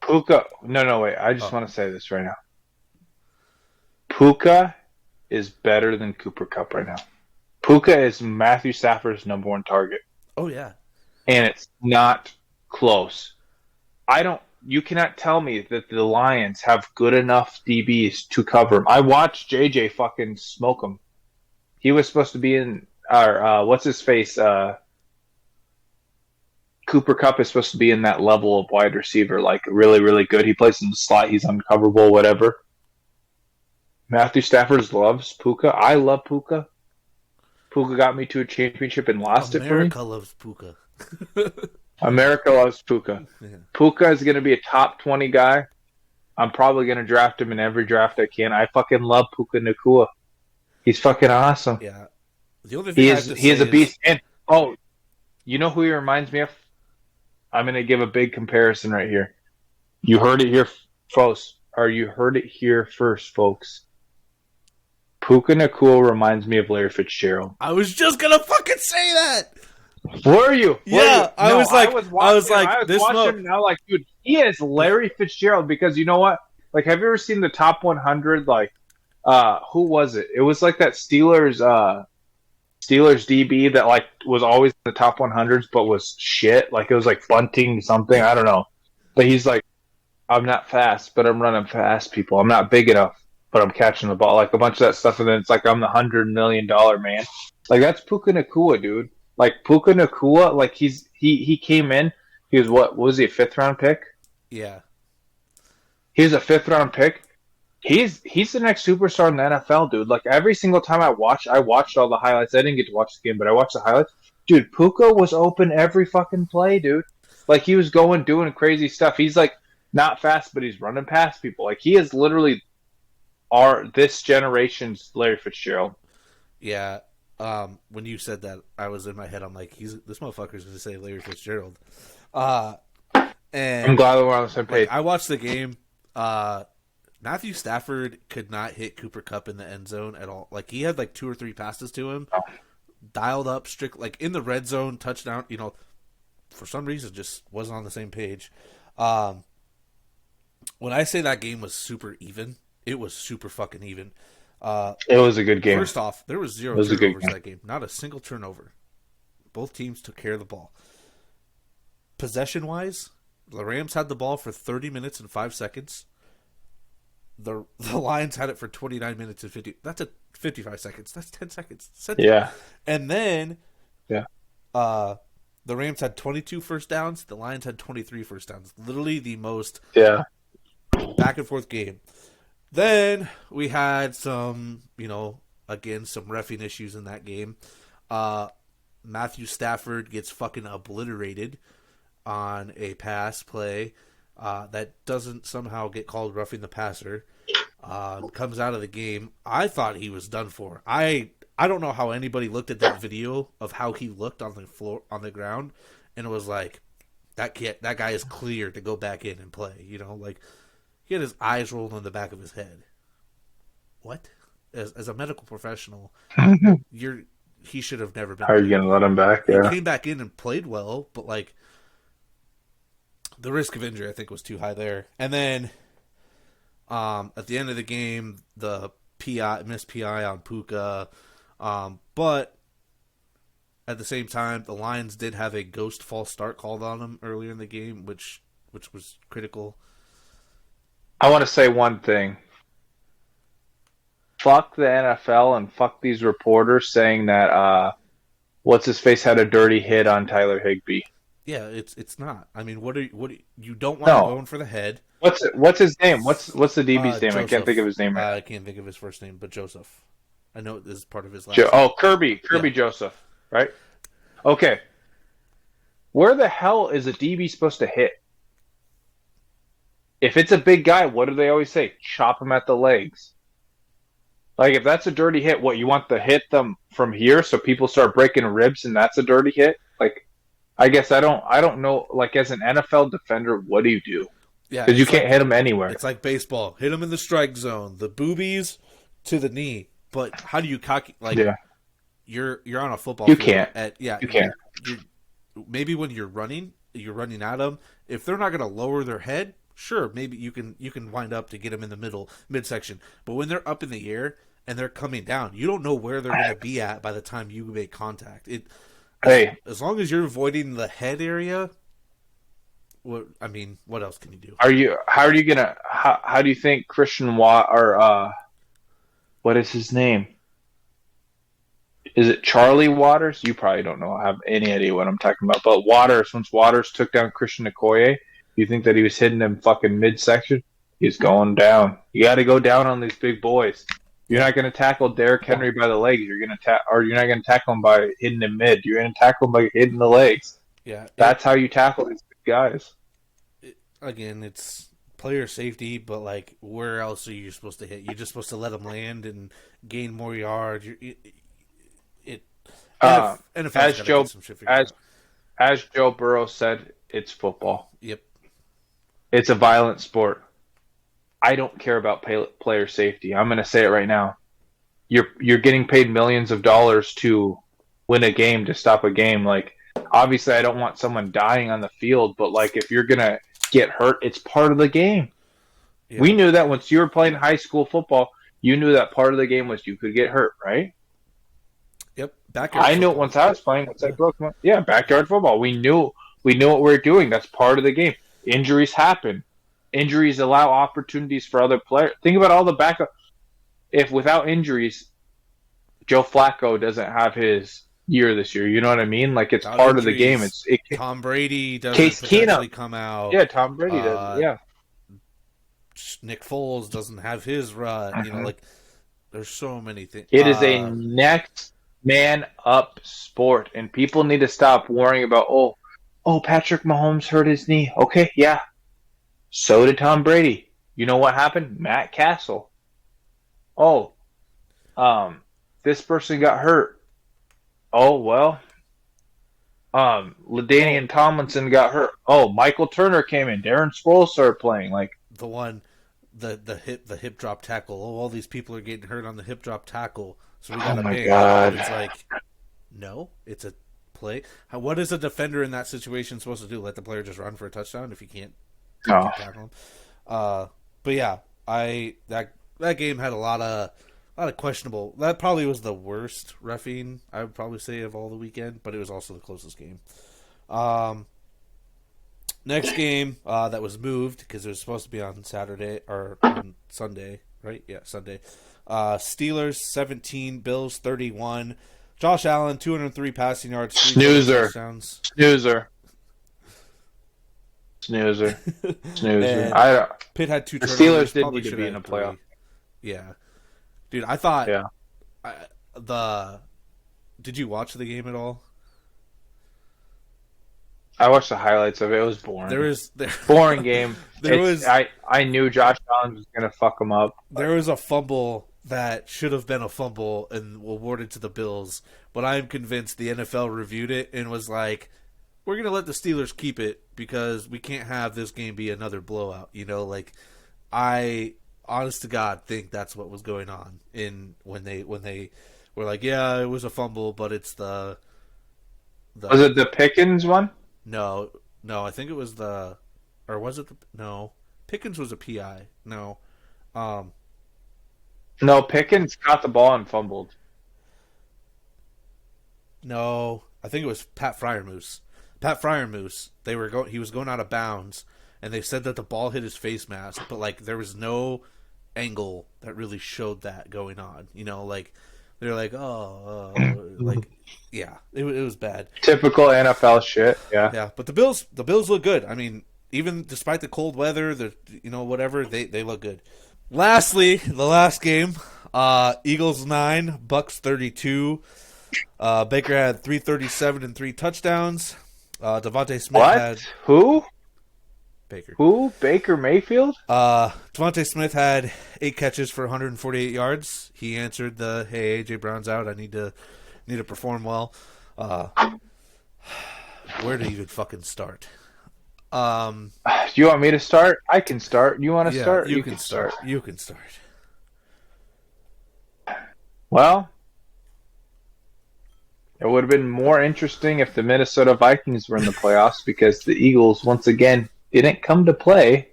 Puka. No, wait. I just want to say this right now. Puka is better than Cooper Kupp right now. Puka is Matthew Stafford's number 1 target. Oh yeah, and it's not close. You cannot tell me that the Lions have good enough DBs to cover him. I watched JJ fucking smoke him. He was supposed to be in what's his face? Cooper Kupp is supposed to be in that level of wide receiver, like really, really good. He plays in the slot. He's uncoverable, whatever. Matthew Stafford loves Puka. I love Puka. Puka got me to a championship and lost it for me. America loves Puka. America loves Puka. Yeah. Puka is going to be a top 20 guy. I'm probably going to draft him in every draft I can. I fucking love Puka Nacua. He's fucking awesome. Yeah. The only thing He is a beast. And you know who he reminds me of? I'm going to give a big comparison right here. You heard it here, folks. Or you heard it here first, folks. Puka Nacua reminds me of Larry Fitzgerald. I was just gonna fucking say that. Were you? Yeah, I was like, this watching him now, like, dude, he is Larry Fitzgerald because you know what? Like, have you ever seen the top 100? Like, who was it? It was like that Steelers DB that like was always in the top 100s, but was shit. Like it was like Bunting something. I don't know. But he's like, I'm not fast, but I'm running fast. People, I'm not big enough, but I'm catching the ball. Like a bunch of that stuff, and then it's like I'm the $100 million man. Like that's Puka Nacua, dude. Like Puka Nacua, like he came in. He was what was he, a 5th round pick? Yeah, he was a 5th round pick. He's the next superstar in the NFL, dude. Like every single time I watched all the highlights. I didn't get to watch the game, but I watched the highlights. Dude, Puka was open every fucking play, dude. Like he was doing crazy stuff. He's like not fast, but he's running past people. Like he is literally this generation's Larry Fitzgerald. Yeah. When you said that, I was in my head. I'm like, this motherfucker's gonna say Larry Fitzgerald. And I'm glad we're on the same page. I watched the game. Matthew Stafford could not hit Cooper Kupp in the end zone at all. Like he had like 2 or 3 passes to him, dialed up strict, like in the red zone touchdown. You know, for some reason, just wasn't on the same page. When I say that game was super even, it was super fucking even. It was a good game. First off, there was 0 turnovers that game. Not a single turnover. Both teams took care of the ball. Possession-wise, the Rams had the ball for 30 minutes and 5 seconds. The Lions had it for 29 minutes and 55 seconds. That's 10 seconds. Yeah. And then the Rams had 22 first downs. The Lions had 23 first downs. Literally the most back and forth game. Then we had some, again, some reffing issues in that game. Matthew Stafford gets fucking obliterated on a pass play that doesn't somehow get called roughing the passer. Comes out of the game. I thought he was done for. I don't know how anybody looked at that video of how he looked on the floor, on the ground, and it was like, that guy is clear to go back in and play. Like he had his eyes rolled on the back of his head. What? As a medical professional, he should have never been. How are you gonna let him back? Yeah. He came back in and played well, but like the risk of injury, I think, was too high there. And then at the end of the game, the missed PI on Puka, but at the same time, the Lions did have a ghost false start called on them earlier in the game, which was critical. I want to say one thing. Fuck the NFL and fuck these reporters saying that what's his face had a dirty hit on Tyler Higbee. Yeah, it's not. I mean, you don't want to go in for the head. What's his name? What's the DB's name? Joseph. I can't think of his name. I can't think of his first name, but Joseph. I know this is part of his last name. Kirby Joseph, right? Okay. Where the hell is a DB supposed to hit? If it's a big guy, what do they always say? Chop him at the legs. Like, if that's a dirty hit, what, you want to hit them from here so people start breaking ribs and that's a dirty hit? Like, I guess I don't know. Like, as an NFL defender, what do you do? Yeah, because you can't hit them anywhere. It's like baseball. Hit them in the strike zone, the boobies to the knee. But how do you you're on a football you field. Can't. You can't. Maybe when you're running at them. If they're not going to lower their head, sure, maybe you can wind up to get them in the midsection. But when they're up in the air and they're coming down, you don't know where they're going to be at by the time you make contact. As long as you're avoiding the head area, what else can you do? How do you think Christian Watt or what is his name? Is it Charlie Waters? You probably don't know. I have any idea what I'm talking about. But once Waters took down Christian Okoye, you think that he was hitting him fucking midsection? He's going down. You got to go down on these big boys. You're Yeah. not going to tackle Derrick Henry by the legs. You're going to or you're not going to tackle him by hitting him mid. You're going to tackle him by hitting the legs. Yeah. That's how you tackle these guys. Again, it's player safety, but like, where else are you supposed to hit? You're just supposed to let them land and gain more yards. It NFL's As gotta Joe get some shit figured as out. as Joe Burrow said, it's football. Yep. It's a violent sport. I don't care about player safety. I'm going to say it right now. You're getting paid millions of dollars to win a game, to stop a game. Like, obviously, I don't want someone dying on the field, but like, if you're gonna get hurt, it's part of the game. Yeah. We knew that once you were playing high school football, you knew that part of the game was you could get hurt, right? Yep. Backyard I knew it football. once I was playing. Once I broke my backyard football. We knew what we were doing. That's part of the game. Injuries happen. Injuries allow opportunities for other players. Think about all the backup. If without injuries, Joe Flacco doesn't have his year this year. You know what I mean? Like, it's Without part of the game. injuries, It Tom Brady doesn't Case potentially Keenum. come out. Yeah, Tom Brady does. Yeah. Nick Foles doesn't have his run. You know, Mhm. like, there's so many things. It is a next man up sport, and people need to stop worrying about Patrick Mahomes hurt his knee. Okay, yeah. So did Tom Brady. You know what happened? Matt Castle. Oh, this person got hurt. Oh well. LaDainian Tomlinson got hurt. Oh, Michael Turner came in. Darren Sproles started playing. Like, the one, the hip drop tackle. Oh, all these people are getting hurt on the hip drop tackle, so we got oh to my ban. God. It's like, no, it's a play. What is a defender in that situation supposed to do? Let the player just run for a touchdown if you can't Oh. tackle him? But yeah, that game had a lot of questionable. That probably was the worst reffing, I would probably say, of all the weekend, but it was also the closest game. Next game that was moved because it was supposed to be on Saturday or on Sunday, right? Yeah, Sunday. Steelers 17, Bills 31. Josh Allen 203 passing yards, 3 Snoozer. touchdowns. Snoozer. And Pitt had 2 The turnovers. Steelers did probably need to should be have in had a playoff. 3. Yeah, dude, I thought. Yeah. Did you watch the game at all? I watched the highlights of it. It was boring. Boring game. I knew Josh Allen was gonna fuck him up. There was a fumble that should have been a fumble and awarded to the Bills, but I am convinced the NFL reviewed it and was like, we're going to let the Steelers keep it because we can't have this game be another blowout. You know, like, I, honest to God, think that's what was going on when they were like, yeah, it was a fumble, but it's the Was it the Pickens one? No, I think it was or was it no, Pickens was a PI. No, No, Pickens caught the ball and fumbled. no, I think it was Pat Fryermuth. Pat Fryermuth. He was going out of bounds, and they said that the ball hit his face mask, but like there was no angle that really showed that going on. You know, like they're like, like, yeah, it was bad. Typical NFL shit. Yeah. Yeah, but the Bills look good. I mean, even despite the cold weather, whatever, they look good. Lastly, the last game, Eagles 9, Bucks 32. Baker had 337 and 3 touchdowns. Devontae Smith had Who? Baker. Who? Baker Mayfield? Devontae Smith had 8 catches for 148 yards. He answered the, hey, AJ Brown's out. I need to perform well. Where to even fucking start? Do you want me to start? I can start. You want to start? You can start. You can start. Well, it would have been more interesting if the Minnesota Vikings were in the playoffs because the Eagles, once again, didn't come to play.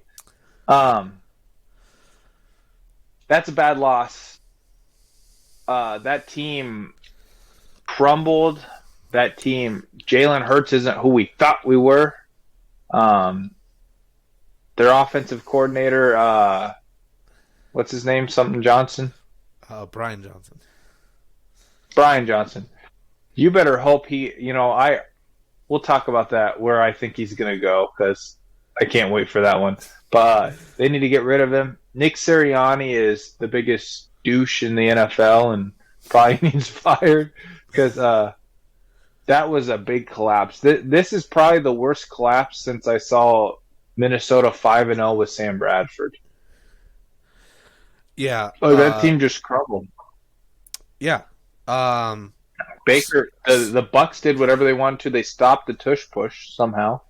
That's a bad loss. That team crumbled. That team, Jalen Hurts isn't who we thought we were. Their offensive coordinator, what's his name? Something Johnson? Brian Johnson. Brian Johnson. You better hope we'll talk about that, where I think he's going to go, because I can't wait for that one. But they need to get rid of him. Nick Sirianni is the biggest douche in the NFL and probably needs fired because that was a big collapse. This is probably the worst collapse since I saw Minnesota 5-0 with Sam Bradford. Yeah. Oh, that team just crumbled. Yeah. Baker, the Bucks did whatever they wanted to. They stopped the tush push somehow.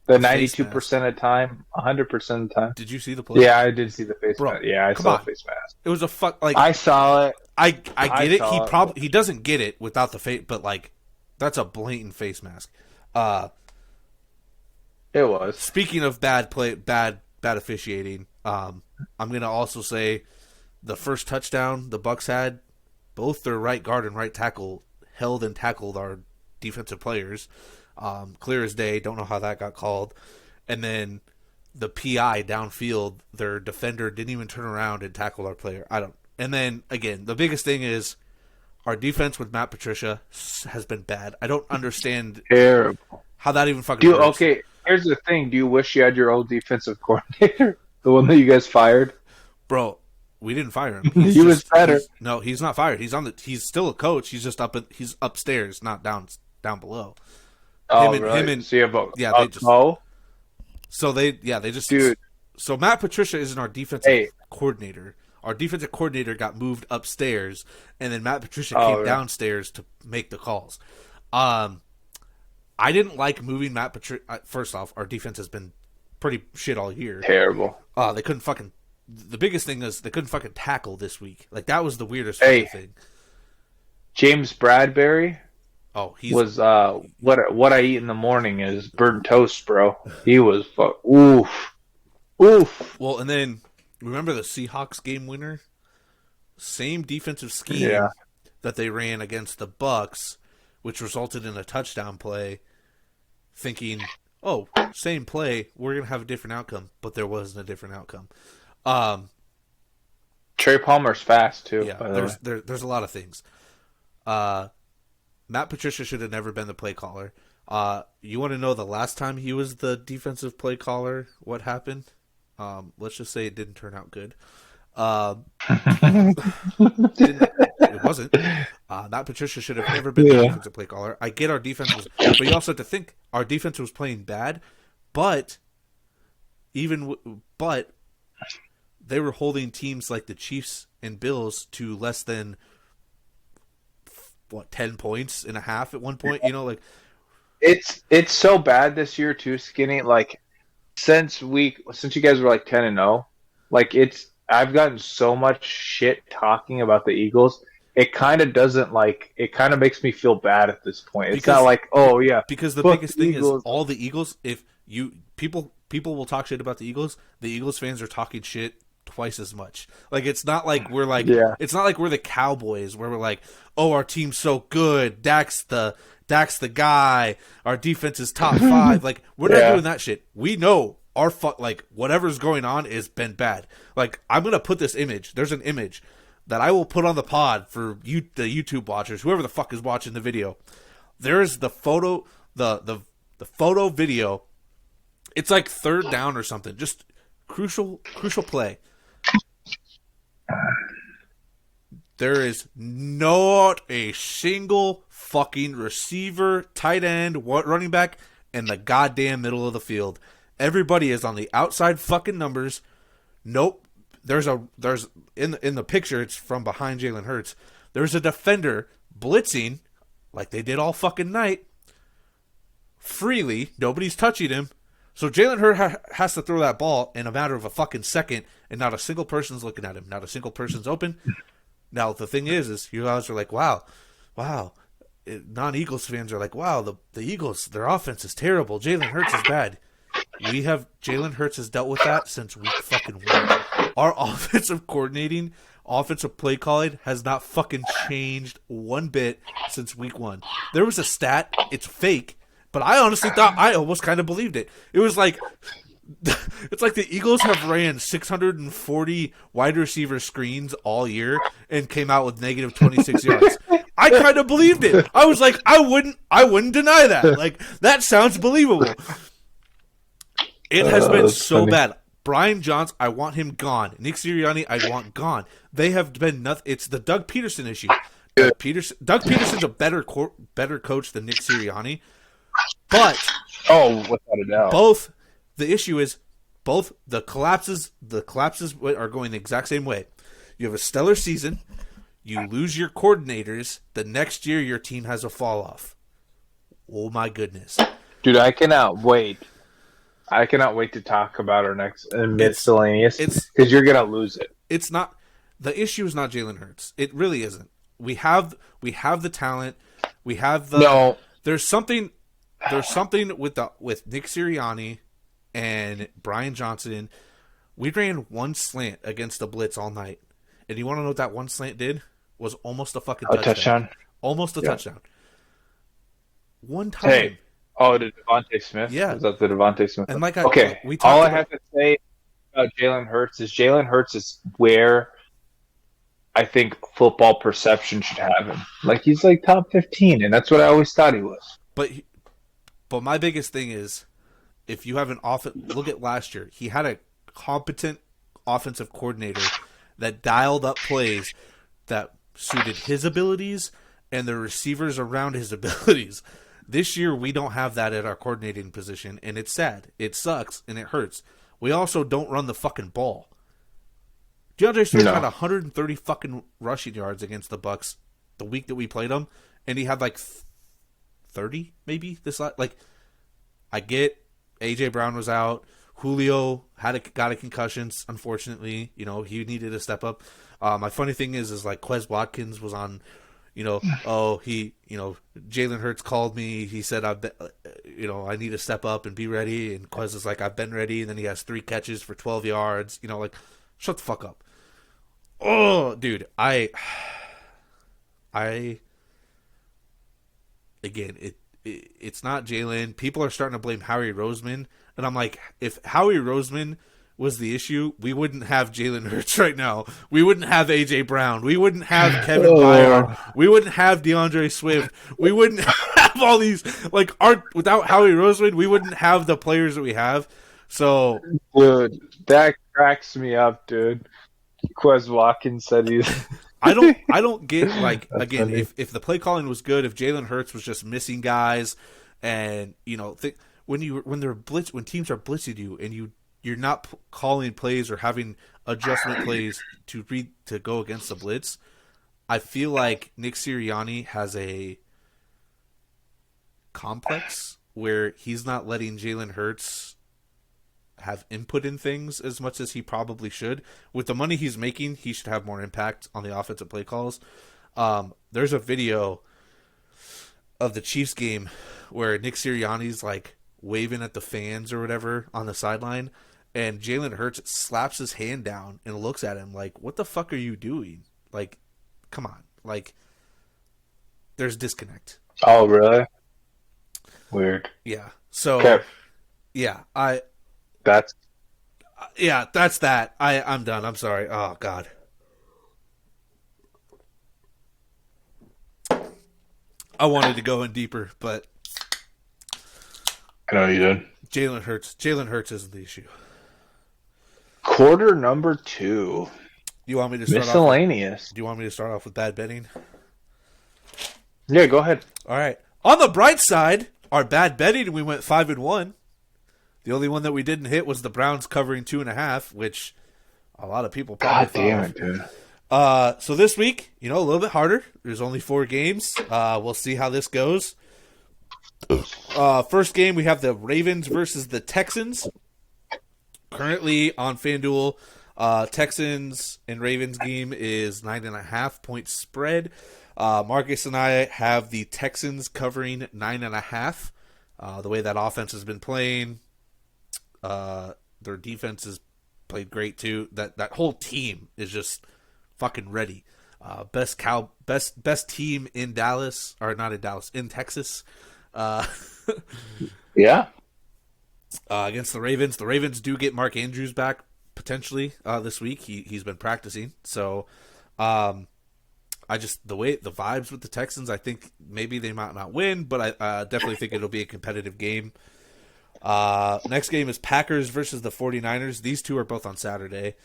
The 92% of the time, 100% of the time. Did you see the play? Yeah, I did see the face mask. Yeah, I saw the face mask. It was a fuck. Like I saw it. I get it. He doesn't get it without the face, but like that's a blatant face mask. It was. Speaking of bad officiating, I'm gonna also say the first touchdown the Bucks had, both their right guard and right tackle held and tackled our defensive players. Clear as day. Don't know how that got called. And then the PI downfield, their defender didn't even turn around and tackle our player. And then again, the biggest thing is our defense with Matt Patricia has been bad. I don't understand how that even fucking works. Okay, here's the thing. Do you wish you had your old defensive coordinator, the one that you guys fired? Bro, we didn't fire him. He was better. No, he's not fired. He's still a coach. He's just he's upstairs, not down below. Oh, right. So they just dude. So Matt Patricia isn't our defensive coordinator. Our defensive coordinator got moved upstairs, and then Matt Patricia came downstairs to make the calls. I didn't like moving Matt Patricia. First off, our defense has been pretty shit all year. Terrible. They couldn't fucking. The biggest thing is they couldn't fucking tackle this week. Like that was the weirdest thing. James Bradbury. Oh, was what I eat in the morning is burnt toast, bro. He was oof. Well, and then remember the Seahawks game winner? Same defensive scheme that they ran against the Bucks, which resulted in a touchdown play. Thinking, oh, same play, we're gonna have a different outcome, but there wasn't a different outcome. Trey Palmer's fast too. Yeah, there's a lot of things. Matt Patricia should have never been the play caller. You want to know the last time he was the defensive play caller? What happened? Let's just say it didn't turn out good. It wasn't. Matt Patricia should have never been the defensive play caller. I get our defense was, but you also have to think our defense was playing bad, but they were holding teams like the Chiefs and Bills to less than 10 points and a half at one point, like it's so bad this year too, Skinny. Like since you guys were like 10-0, like I've gotten so much shit talking about the Eagles. It kind of makes me feel bad at this point. It's not like, oh yeah, because the biggest thing is all the Eagles. If people will talk shit about the Eagles fans are talking shit twice as much. Like it's not like we're like it's not like we're the Cowboys where we're like, oh, our team's so good, Dak's the guy, our defense is top 5. Like we're not doing that shit. We know our like whatever's going on has been bad. Like I'm gonna put this image. There's an image that I will put on the pod for the YouTube watchers, whoever the fuck is watching the video. There's the photo, the photo video. It's like third down or something. Just crucial play. There is not a single fucking receiver, tight end, running back in the goddamn middle of the field. Everybody is on the outside fucking numbers. Nope. There's in the picture, it's from behind Jalen Hurts. There's a defender blitzing like they did all fucking night freely. Nobody's touching him. So Jalen Hurts has to throw that ball in a matter of a fucking second, and not a single person's looking at him. Not a single person's open. Now, the thing is you guys are like, wow. Non-Eagles fans are like, wow, the Eagles, their offense is terrible. Jalen Hurts is bad. Jalen Hurts has dealt with that since week fucking 1. Our offensive coordinating, offensive play calling has not fucking changed one bit since week 1. There was a stat, it's fake, but I honestly thought, I almost kind of believed it. It was like, it's like the Eagles have ran 640 wide receiver screens all year and came out with negative 26 yards. I kind of believed it. I was like, I wouldn't deny that. Like, that sounds believable. It has been so bad. Brian Johnson, I want him gone. Nick Sirianni, I want gone. They have been nothing. It's the Doug Peterson issue. Doug Peterson's a better coach than Nick Sirianni, but without a doubt. both the issue is both the collapses are going the exact same way. You have a stellar season, you lose your coordinators, the next year your team has a fall off. Oh my goodness. Dude, I cannot wait. I cannot wait to talk about our next miscellaneous because you're gonna lose it. It's not the issue is not Jalen Hurts. It really isn't. We have the talent. We have the No. There's something with Nick Sirianni and Brian Johnson. We ran one slant against the blitz all night. And you want to know what that one slant did? Was almost a fucking touchdown. Almost a touchdown. One time. Hey. Oh, the Devontae Smith? Yeah. Was that the Devontae Smith? And all I have to say about Jalen Hurts is where I think football perception should have him. Like, he's like top 15, and that's what I always thought he was. But my biggest thing is, if you have look at last year. He had a competent offensive coordinator that dialed up plays that suited his abilities and the receivers around his abilities. This year, we don't have that at our coordinating position, and it's sad. It sucks, and it hurts. We also don't run the fucking ball. DeAndre Swift had 130 fucking rushing yards against the Bucks the week that we played them, and he had like 30 maybe this like. I get AJ Brown was out. Julio got a concussion. Unfortunately, he needed to step up. My funny thing is like Quez Watkins was on. Jalen Hurts called me. He said, I need to step up and be ready. And Quez is like, I've been ready. And then he has 3 catches for 12 yards. Shut the fuck up. Oh, dude, it's not Jalen. People are starting to blame Howie Roseman. And I'm like, if Howie Roseman was the issue, we wouldn't have Jalen Hurts right now. We wouldn't have A.J. Brown. We wouldn't have Kevin Byard. We wouldn't have DeAndre Swift. We wouldn't have all these, without Howie Roseman, we wouldn't have the players that we have. So, dude, that cracks me up, dude. Quez Watkins said he's... I don't get, again, funny. if the play calling was good, if Jalen Hurts was just missing guys, and, when teams are blitzing you and you're not calling plays or having adjustment plays to go against the blitz, I feel like Nick Sirianni has a complex where he's not letting Jalen Hurts have input in things as much as he probably should. With the money he's making, he should have more impact on the offensive play calls. There's a video of the Chiefs game where Nick Sirianni's like waving at the fans or whatever on the sideline, and Jalen Hurts slaps his hand down and looks at him like, what the fuck are you doing? Like, come on. Like, there's disconnect. Oh, really? Weird. Yeah. So, okay. Yeah, that's that. I'm done. I'm sorry. Oh, God. I wanted to go in deeper, but I know you did. Jalen Hurts isn't the issue. Quarter number 2. You want me to start miscellaneous? Do you want me to start off with bad betting? Yeah, go ahead. All right. On the bright side, our bad betting, we went 5-1. The only one that we didn't hit was the Browns covering 2.5, which a lot of people probably God damn it, dude. So this week, a little bit harder. There's only 4 games. We'll see how this goes. First game, we have the Ravens versus the Texans. Currently on FanDuel, Texans and Ravens game is 9.5 point spread. Marcus and I have the Texans covering 9.5. The way that offense has been playing, their defense has played great too. That whole team is just fucking ready. Best team in Dallas, or not in Dallas, in Texas. Yeah. Against the Ravens. The Ravens do get Mark Andrews back potentially this week. He's been practicing. So the vibes with the Texans, I think maybe they might not win, but I definitely think it'll be a competitive game. Next game is Packers versus the 49ers. These two are both on Saturday.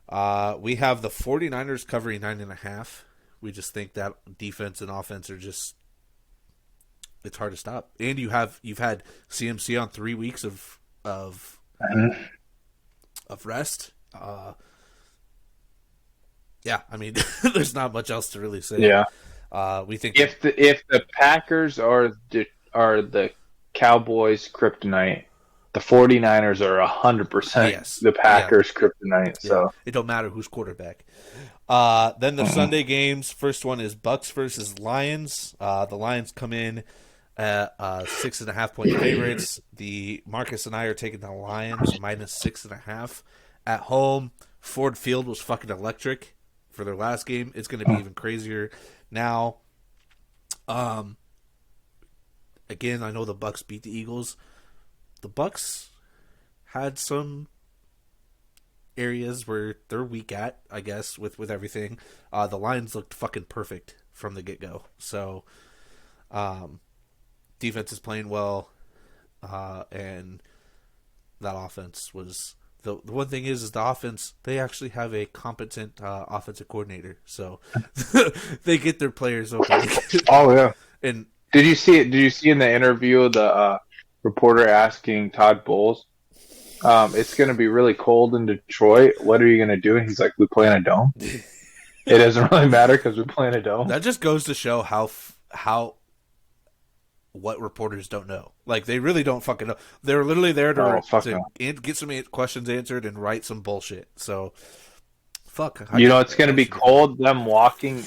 We have the 49ers covering 9.5. We just think that defense and offense are just, it's hard to stop. And you've had CMC on 3 weeks of rest. Yeah, I mean, there's not much else to really say. Yeah. We think If the Packers are the Cowboys' kryptonite, the 49ers are 100% Yes. the Packers' kryptonite. Yeah, So it don't matter who's quarterback. Then the Sunday games. First one is Bucks versus Lions. The Lions come in at 6.5-point favorites. The Marcus and I are taking the Lions minus 6.5 at home. Ford Field was fucking electric for their last game. It's going to be even crazier now. Again, I know the Bucks beat the Eagles. The Bucks had some areas where they're weak at, I guess, with everything. The Lions looked fucking perfect from the get-go. So, defense is playing well, and that offense was... The one thing is the offense, they actually have a competent offensive coordinator. So, they get their players open. Oh, yeah. And Did you see it? Did you see in the interview the reporter asking Todd Bowles, it's going to be really cold in Detroit. What are you going to do? And he's like, we play in a dome. It doesn't really matter because we play in a dome. that just goes to show how what reporters don't know. Like, they really don't fucking know. They're literally there to get some questions answered and write some bullshit. So, fuck. It's going to be cold. Them walking,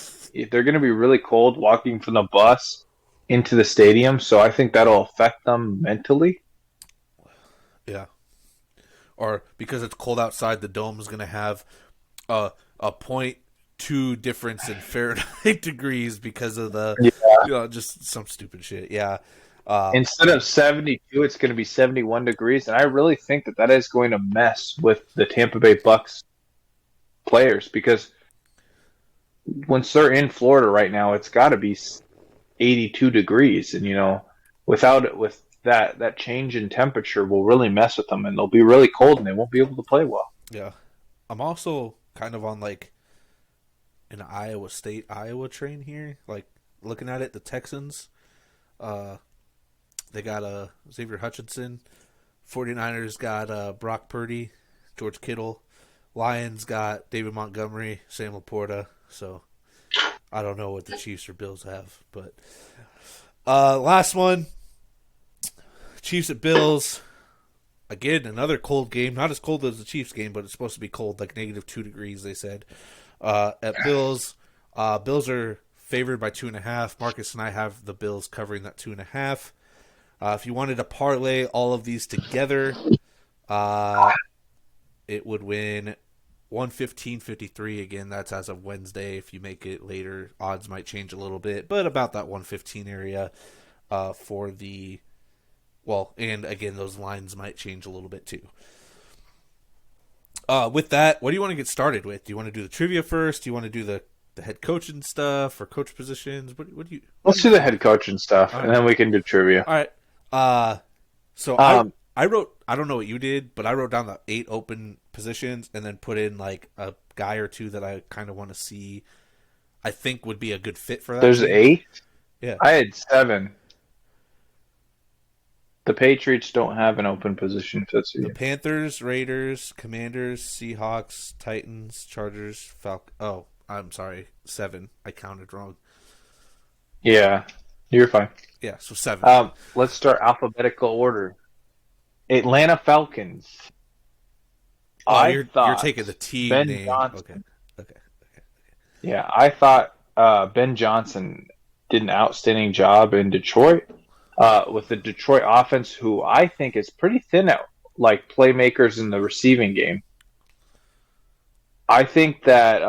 they're going to be really cold walking from the bus into the stadium. So I think that'll affect them mentally. Yeah. Or because it's cold outside, the dome is going to have a 0.2 difference in Fahrenheit degrees because of just some stupid shit. Yeah. Instead of 72, it's going to be 71 degrees. And I really think that is going to mess with the Tampa Bay Bucks players, because once they're in Florida right now, it's got to be 82 degrees. And, with that change in temperature will really mess with them, and they'll be really cold and they won't be able to play well. Yeah. I'm also kind of on like an Iowa train here. Like, looking at it, the Texans, they got Xavier Hutchinson. 49ers got Brock Purdy, George Kittle. Lions got David Montgomery, Sam Laporta. So I don't know what the Chiefs or Bills have. But last one, Chiefs at Bills. Again, another cold game. Not as cold as the Chiefs game, but it's supposed to be cold, like -2 degrees, they said. At Bills, Bills are favored by 2.5. Marcus and I have the Bills covering that 2.5. If you wanted to parlay all of these together, it would win 115.53. Again, that's as of Wednesday. If you make it later, odds might change a little bit, but about that 115 area for the... Well, and again, those lines might change a little bit too. With that, what do you want to get started with? Do you want to do the trivia first? Do you want to do the head coaching stuff or coach positions? What do you? Let's do the head coaching stuff, and then we can do trivia. All right. So I wrote. I don't know what you did, but I wrote down the 8 open positions and then put in like a guy or two that I kind of want to see. I think would be a good fit for that. There's 8. Yeah, I had 7. The Patriots don't have an open position. The Panthers, Raiders, Commanders, Seahawks, Titans, Chargers, Falcons. Oh, I'm sorry. 7. I counted wrong. Yeah, you're fine. Yeah, so 7. Let's start alphabetical order. Atlanta Falcons. You're taking the team Ben name. Johnson. Okay. Yeah, I thought Ben Johnson did an outstanding job in Detroit. With the Detroit offense, who I think is pretty thin at like playmakers in the receiving game. I think that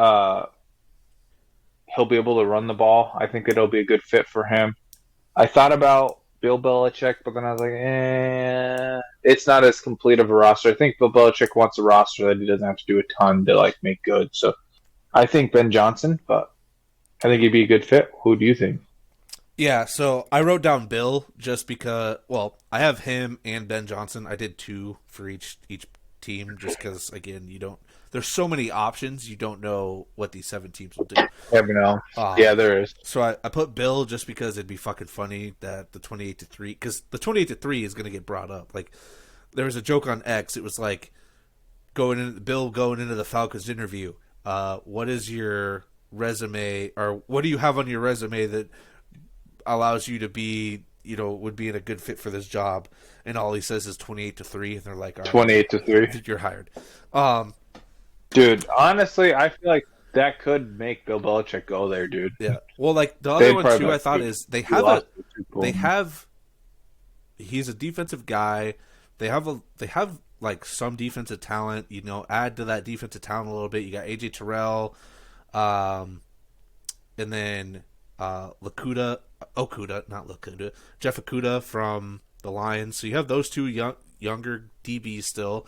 he'll be able to run the ball. I think it'll be a good fit for him. I thought about Bill Belichick, but then I was like, it's not as complete of a roster. I think Bill Belichick wants a roster that he doesn't have to do a ton to like make good. So I think Ben Johnson, but I think he'd be a good fit. Who do you think? Yeah, so I wrote down Bill just because, well, I have him and Ben Johnson. I did 2 for each team just because, again, there's so many options. You don't know what these 7 teams will do. Never know. Um, Yeah, there is. so I put Bill just because it'd be fucking funny that the 28-3, because the 28-3 is going to get brought up. Like, there was a joke on X. It was like Bill going into the Falcons interview. What is your resume, or what do you have on your resume that allows you to be, would be in a good fit for this job? And all he says is 28-3, and they're like, all right, 28-3. you're hired. Dude, honestly, I feel like that could make Bill Belichick go there, dude. Yeah. Well, like the other They'd one probably too, be I thought like, is they lost have the Super Bowl. he's a defensive guy. They have like some defensive talent. Add to that defensive talent a little bit. You got AJ Terrell, and then Jeff Okuda from the Lions. So you have those two younger DBs still.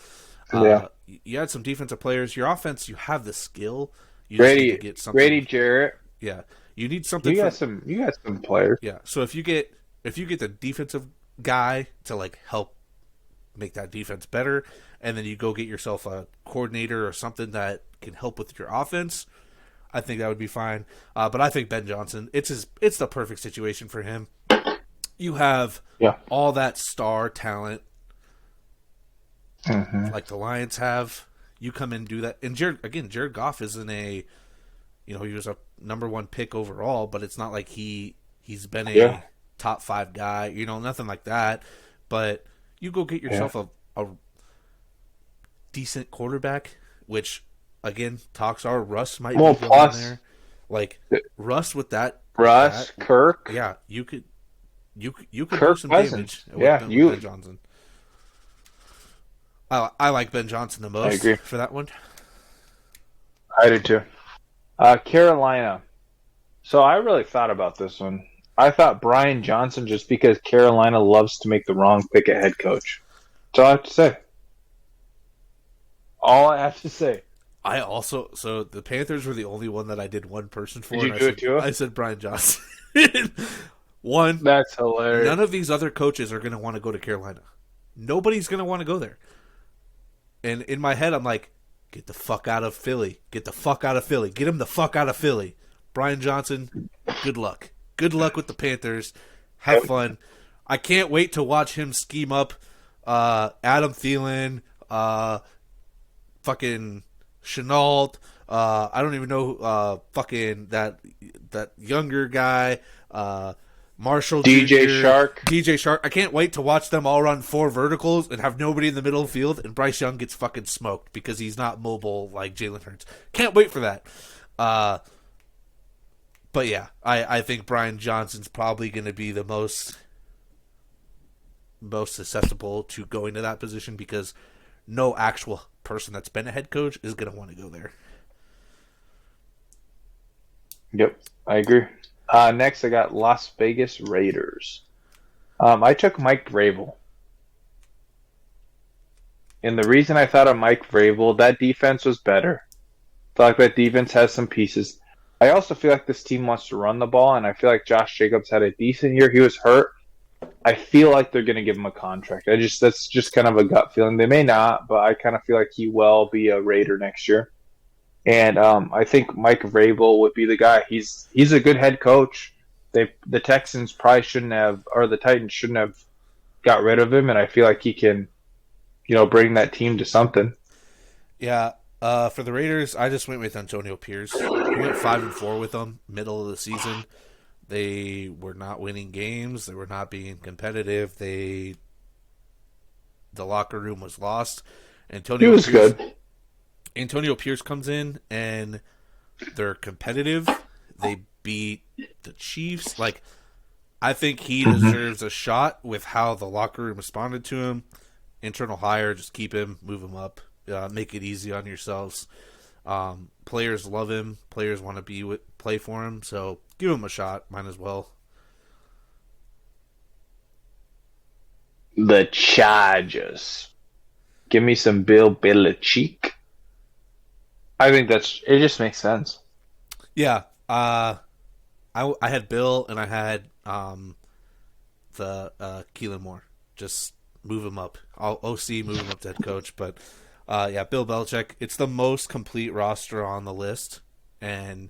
Yeah. You had some defensive players. Your offense, you have the skill. You just need to get something. Grady Jarrett. Yeah, you need something. You got some players. Yeah, so if you get the defensive guy to like help make that defense better, and then you go get yourself a coordinator or something that can help with your offense, I think that would be fine. But I think Ben Johnson, it's the perfect situation for him. You have all that star talent, like the Lions have. You come in and do that, and Jared Goff isn't he was a number 1 pick overall, but it's not like he's been a top 5 guy, nothing like that. But you go get yourself a decent quarterback, which again, talks are Russ might be going there. Like Russ with that Kirk. Yeah, you could Kirk do some Cousins. damage with Ben Johnson. I like Ben Johnson the most for that one. I do too. Carolina. So I really thought about this one. I thought Brian Johnson, just because Carolina loves to make the wrong pick at head coach. That's all I have to say. All I have to say. So the Panthers were the only one that I did one person for. Did you do it too? I said Brian Johnson. One. That's hilarious. None of these other coaches are going to want to go to Carolina. Nobody's going to want to go there. And in my head, I'm like, get the fuck out of Philly. Get the fuck out of Philly. Get him the fuck out of Philly. Brian Johnson, good luck. Good luck with the Panthers. Have fun. I can't wait to watch him scheme up Adam Thielen, fucking Chenault. I don't even know fucking that younger guy, Marshall DJ Jr., Shark. DJ Shark. I can't wait to watch them all run 4 verticals and have nobody in the middle of the field, and Bryce Young gets fucking smoked because he's not mobile like Jalen Hurts. Can't wait for that. But yeah, I think Brian Johnson's probably going to be the most susceptible to going to that position because no actual person that's been a head coach is going to want to go there. Yep, I agree. Next, I got Las Vegas Raiders. I took Mike Vrabel. And the reason I thought of Mike Vrabel, that defense was better. I feel like that defense has some pieces. I also feel like this team wants to run the ball, and I feel like Josh Jacobs had a decent year. He was hurt. I feel like they're going to give him a contract. That's just kind of a gut feeling. They may not, but I kind of feel like he will be a Raider next year. And I think Mike Vrabel would be the guy. He's a good head coach. The Texans probably shouldn't have, or the Titans shouldn't have got rid of him, and I feel like he can, bring that team to something. Yeah. For the Raiders, I just went with Antonio Pierce. We went 5-4 with them middle of the season. They were not winning games. They were not being competitive. The locker room was lost. He was good. Antonio Pierce comes in and they're competitive. They beat the Chiefs. Like, I think he deserves a shot with how the locker room responded to him. Internal hire, just keep him, move him up, make it easy on yourselves. Players love him. Players want to play for him. So give him a shot. Might as well. The Chargers. Give me some Bill Belichick. I think it just makes sense. Yeah. I had Bill and I had the Keelan Moore. Just move him up. I'll OC move him up to head coach. But Yeah, Bill Belichick. It's the most complete roster on the list, and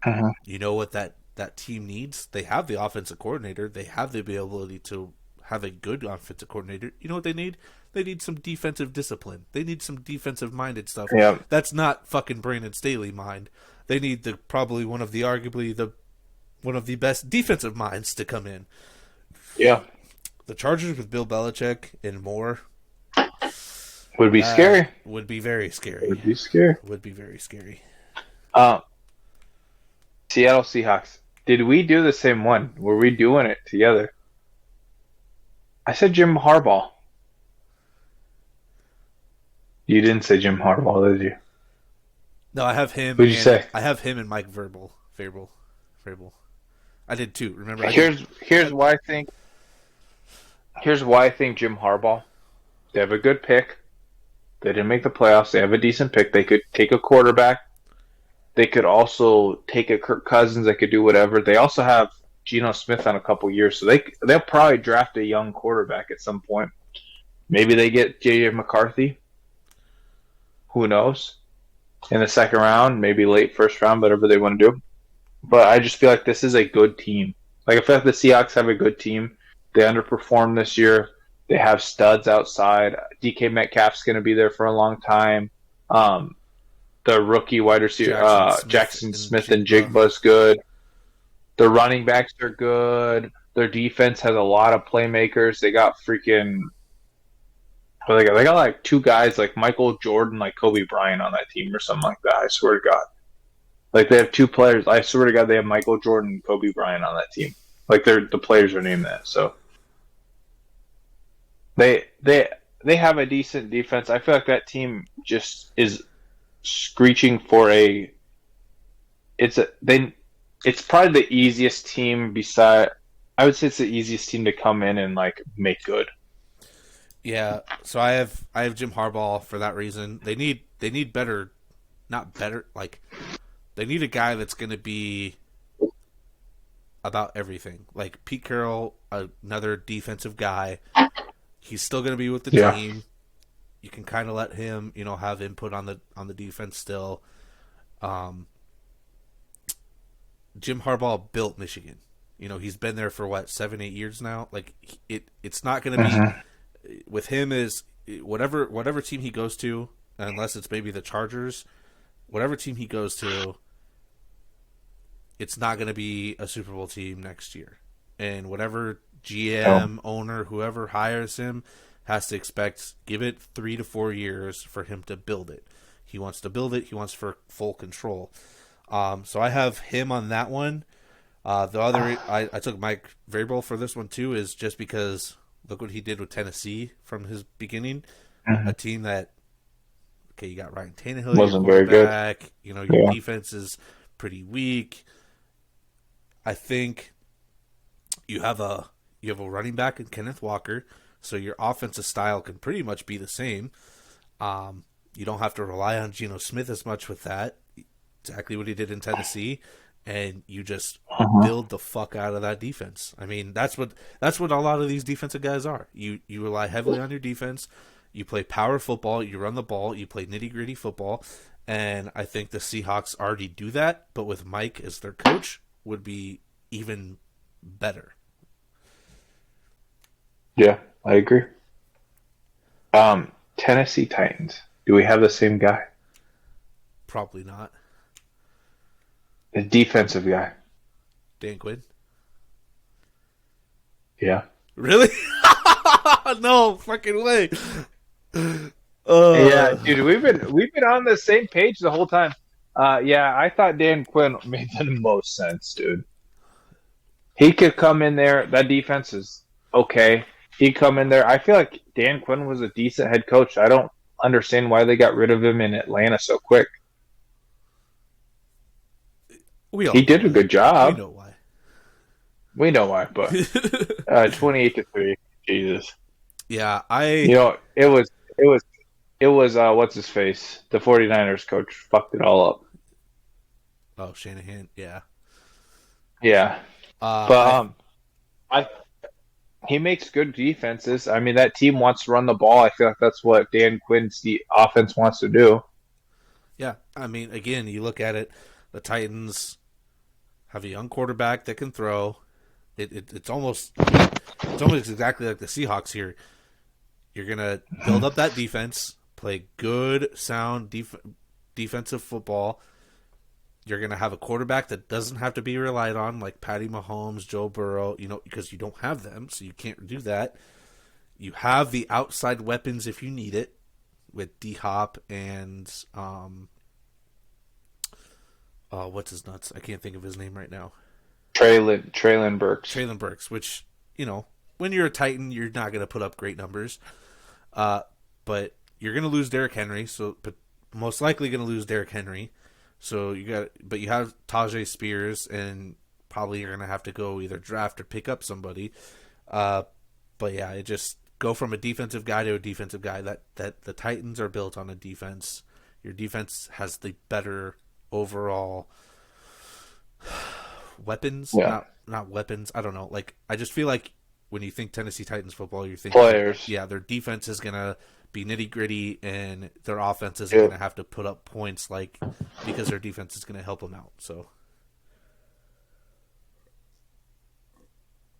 Mhm. you know what that team needs? They have the offensive coordinator. They have the ability to have a good offensive coordinator. You know what they need? They need some defensive discipline. They need some defensive minded stuff. Yeah. That's not fucking Brandon Staley mind. They need probably one of the best defensive minds to come in. Yeah. The Chargers with Bill Belichick and more Would be scary. would be very scary. Would be scary. Would be very scary. Seattle Seahawks. Did we do the same one? Were we doing it together? I said Jim Harbaugh. You didn't say Jim Harbaugh, did you? No, I have him. Who'd you say? I have him and Mike Vrabel. I did too. Remember? Here's why I think. Here's why I think Jim Harbaugh. They have a good pick. They didn't make the playoffs. They have a decent pick. They could take a quarterback. They could also take a Kirk Cousins. They could do whatever. They also have Geno Smith on a couple years, so they'll probably draft a young quarterback at some point. Maybe they get J.J. McCarthy. Who knows? In the second round, maybe late first round, whatever they want to do. But I just feel like this is a good team. Like I feel like the Seahawks have a good team. They underperformed this year. They have studs outside. DK Metcalf's going to be there for a long time. The rookie wide receiver Jackson Smith and Jigba is good. The running backs are good. Their defense has a lot of playmakers. They got freaking. Well, they got like two guys like Michael Jordan, like Kobe Bryant on that team or something like that. I swear to God. Like they have two players. I swear to God, they have Michael Jordan and Kobe Bryant on that team. Like the players are named that. So they have a decent defense. I feel like that team just is screeching for a. It's probably the easiest team beside. I would say it's the easiest team to come in and like make good. Yeah, so I have Jim Harbaugh for that reason. They need better, not better. Like they need a guy that's going to be about everything. Like Pete Carroll, another defensive guy. He's still going to be with the team. You can kind of let him, have input on the defense still. Jim Harbaugh built Michigan. He's been there for 7-8 years now. Like it's not going to be with him is whatever team he goes to, unless it's maybe the Chargers, whatever team he goes to, it's not going to be a Super Bowl team next year. And whatever GM, owner, whoever hires him has to give it 3 to 4 years for him to build it. He wants to build it. He wants for full control. So I have him on that one. The other, I took Mike Vrabel for this one too, is just because look what he did with Tennessee from his beginning. Mm-hmm. A team that, you got Ryan Tannehill, wasn't very good. Your defense is pretty weak. I think you have a running back in Kenneth Walker, so your offensive style can pretty much be the same. You don't have to rely on Geno Smith as much with that. Exactly what he did in Tennessee. And you just build the fuck out of that defense. I mean, that's what a lot of these defensive guys are. You rely heavily on your defense. You play power football. You run the ball. You play nitty gritty football. And I think the Seahawks already do that. But with Mike as their coach, would be even better. Yeah, I agree. Tennessee Titans. Do we have the same guy? Probably not. The defensive guy. Dan Quinn? Yeah. Really? No fucking way. Yeah, dude, we've been on the same page the whole time. Yeah, I thought Dan Quinn made the most sense, dude. He could come in there. That defense is okay. He'd come in there. I feel like Dan Quinn was a decent head coach. I don't understand why they got rid of him in Atlanta so quick. He did a good job. We know why, but 28-3. Jesus. Yeah, it was what's his face? The 49ers coach fucked it all up. Oh, Shanahan, yeah. Yeah. I he makes good defenses. I mean, that team wants to run the ball. I feel like that's what Dan Quinn's offense wants to do. Yeah, I mean, again, you look at it, the Titans have a young quarterback that can throw. It's almost, I mean, it's almost exactly like the Seahawks here. You're gonna build up that defense, play good, sound defensive football. You're gonna have a quarterback that doesn't have to be relied on, like Patty Mahomes, Joe Burrow. Because you don't have them, so you can't do that. You have the outside weapons if you need it, with D Hop and what's his nuts? I can't think of his name right now. Traylon Burks. Traylon Burks, which, when you're a Titan, you're not going to put up great numbers. But you're going to lose Derrick Henry, but most likely going to lose Derrick Henry. So but you have Tajay Spears, and probably you're going to have to go either draft or pick up somebody. But yeah, it just go from a defensive guy to a defensive guy. That the Titans are built on a defense. Your defense has the better overall weapons. Yeah. Not weapons. I don't know. Like, I just feel like when you think Tennessee Titans football, you're thinking players. Yeah, their defense is gonna be nitty gritty, and their offense is gonna have to put up points, because their defense is gonna help them out. So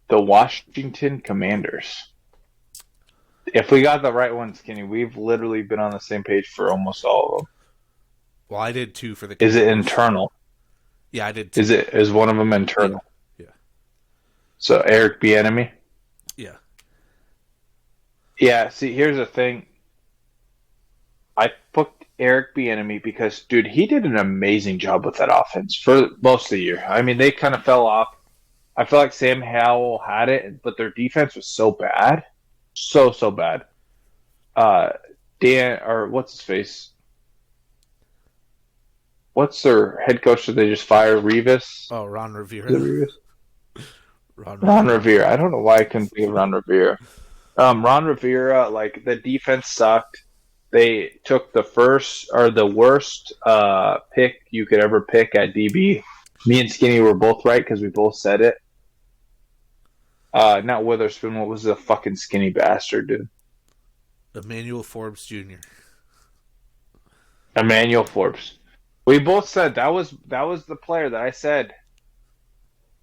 the Washington Commanders. If we got the right one, Skinny, we've literally been on the same page for almost all of them. Well, I did too for the Commanders. Is it internal? Yeah, I did too. Is one of them internal? Yeah. So Eric Bieniemy? Yeah. Yeah, see, here's the thing. I booked Eric Bieniemy because, dude, he did an amazing job with that offense for most of the year. I mean, they kind of fell off. I feel like Sam Howell had it, but their defense was so bad. So bad. What's his face? What's their head coach that they just fired? Revis? Oh, Ron Rivera. Ron Rivera. I don't know why I couldn't think of Ron Rivera. Ron Rivera, like, the defense sucked. They took the worst pick you could ever pick at DB. Me and Skinny were both right because we both said it. Not Witherspoon. What was the fucking skinny bastard, dude? Emmanuel Forbes Jr. Emmanuel Forbes. We both said that was the player that I said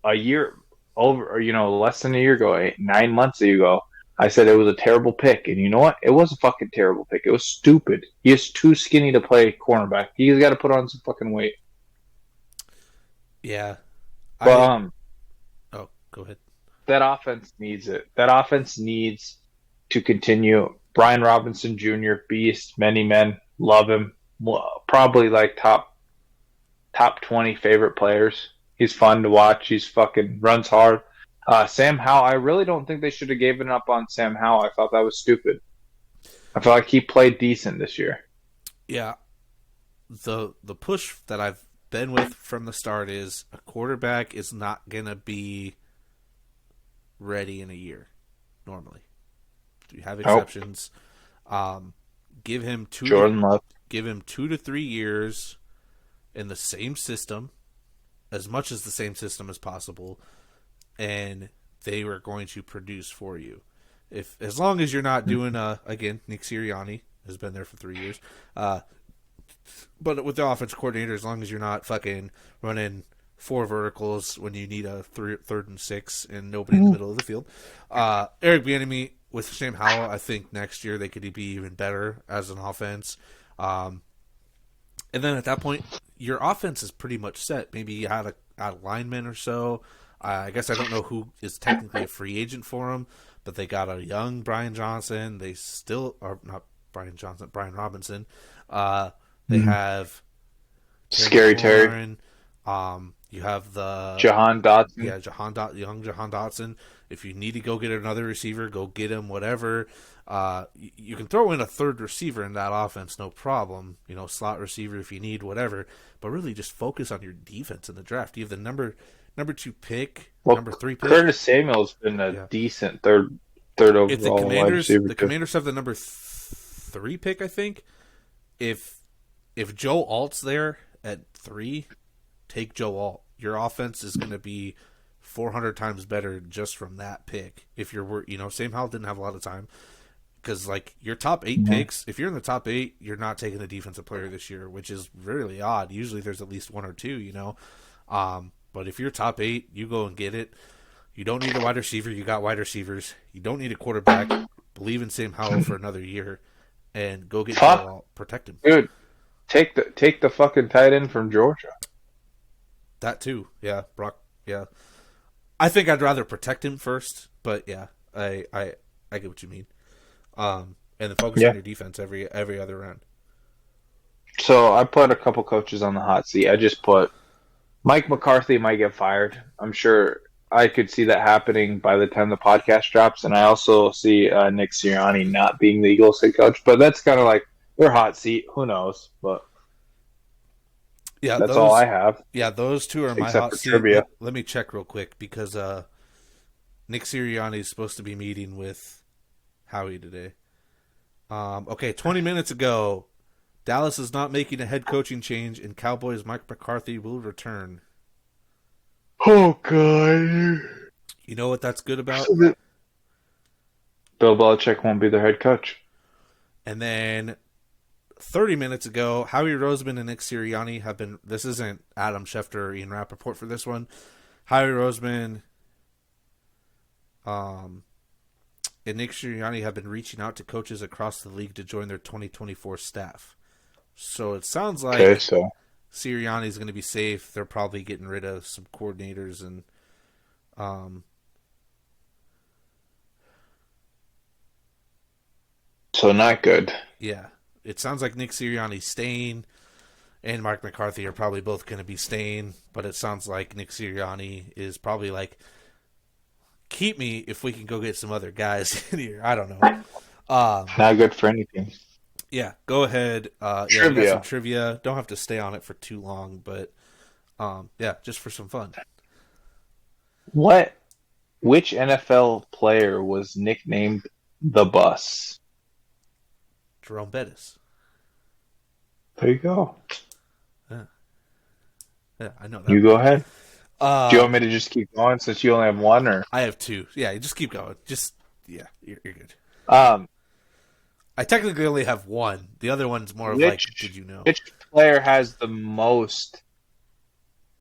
a year over, or less than a year ago, 9 months ago. I said it was a terrible pick, and you know what? It was a fucking terrible pick. It was stupid. He is too skinny to play cornerback. He's got to put on some fucking weight. Yeah. But, oh, go ahead. That offense needs it. That offense needs to continue. Brian Robinson Jr., beast, many men love him. Probably like top 20 favorite players. He's fun to watch. He's fucking runs hard. Sam Howell, I really don't think they should have given up on Sam Howell. I thought that was stupid. I felt like he played decent this year. Yeah. The push that I've been with from the start is a quarterback is not going to be ready in a year, normally. You have exceptions. Give him Jordan Love. Give him 2 to 3 years in the same system, as much as the same system as possible, and they were going to produce for you. As long as you're not doing again, Nick Sirianni has been there for 3 years. But with the offensive coordinator, as long as you're not fucking running 4 verticals when you need a 3rd and 6 and nobody in the middle of the field. Eric Bieniemy with Sam Howell, I think next year they could be even better as an offense. And then at that point, your offense is pretty much set. Maybe you had a lineman or so. I guess I don't know who is technically a free agent for him, but they got a young Brian Johnson. They still are not Brian Johnson, Brian Robinson. They have Scary Terry. You have the Jahan Dotson. Yeah, young Jahan Dotson. If you need to go get another receiver, go get him. Whatever. You can throw in a 3rd receiver in that offense, no problem. Slot receiver if you need, whatever. But really, just focus on your defense in the draft. You have the number 2 pick, number 3 pick. Curtis Samuel's been a decent third overall if the Commanders have the number 3 pick, I think. If Joe Alt's there at 3, take Joe Alt. Your offense is going to be 400 times better just from that pick. If you're, Sam Howell didn't have a lot of time because like your top 8 picks, if you're in the top 8, you're not taking a defensive player this year, which is really odd. Usually there's at least 1 or 2. But if you're top 8, you go and get it. You don't need a wide receiver. You got wide receivers. You don't need a quarterback. Believe in Sam Howell for another year, and go get Joe. Protect him, dude. Take the fucking tight end from Georgia. That too, yeah, Brock. Yeah, I think I'd rather protect him first, but yeah, I get what you mean. And then focus on your defense every other round. So I put a couple coaches on the hot seat. I just put Mike McCarthy might get fired. I'm sure I could see that happening by the time the podcast drops, and I also see Nick Sirianni not being the Eagles head coach. But that's kind of like their hot seat. Who knows? But yeah, that's all I have. Yeah, those two are my hot seat. Let me check real quick because Nick Sirianni is supposed to be meeting with Howie today. Okay, 20 minutes ago, Dallas is not making a head coaching change, and Cowboys Mike McCarthy will return. Oh, God. You know what that's good about? Bill Belichick won't be their head coach. And then 30 minutes ago, Howie Roseman and Nick Sirianni have been... This isn't Adam Schefter or Ian Rappaport for this one. Howie Roseman and Nick Sirianni have been reaching out to coaches across the league to join their 2024 staff. So it sounds like Sirianni is going to be safe. They're probably getting rid of some coordinators and so not good. Yeah. It sounds like Nick Sirianni's staying and Mark McCarthy are probably both going to be staying, but it sounds like Nick Sirianni is probably like, keep me if we can go get some other guys in here. I don't know. Not good for anything. Yeah, go ahead. Trivia. Some trivia. Don't have to stay on it for too long, but yeah, just for some fun. Which NFL player was nicknamed the Bus? Jerome Bettis. There you go. Yeah, I know that. You go ahead. Do you want me to just keep going since you only have one, or I have two? Yeah, just keep going. You're good. I technically only have one. The other one's more of like, did you know? Which player has the most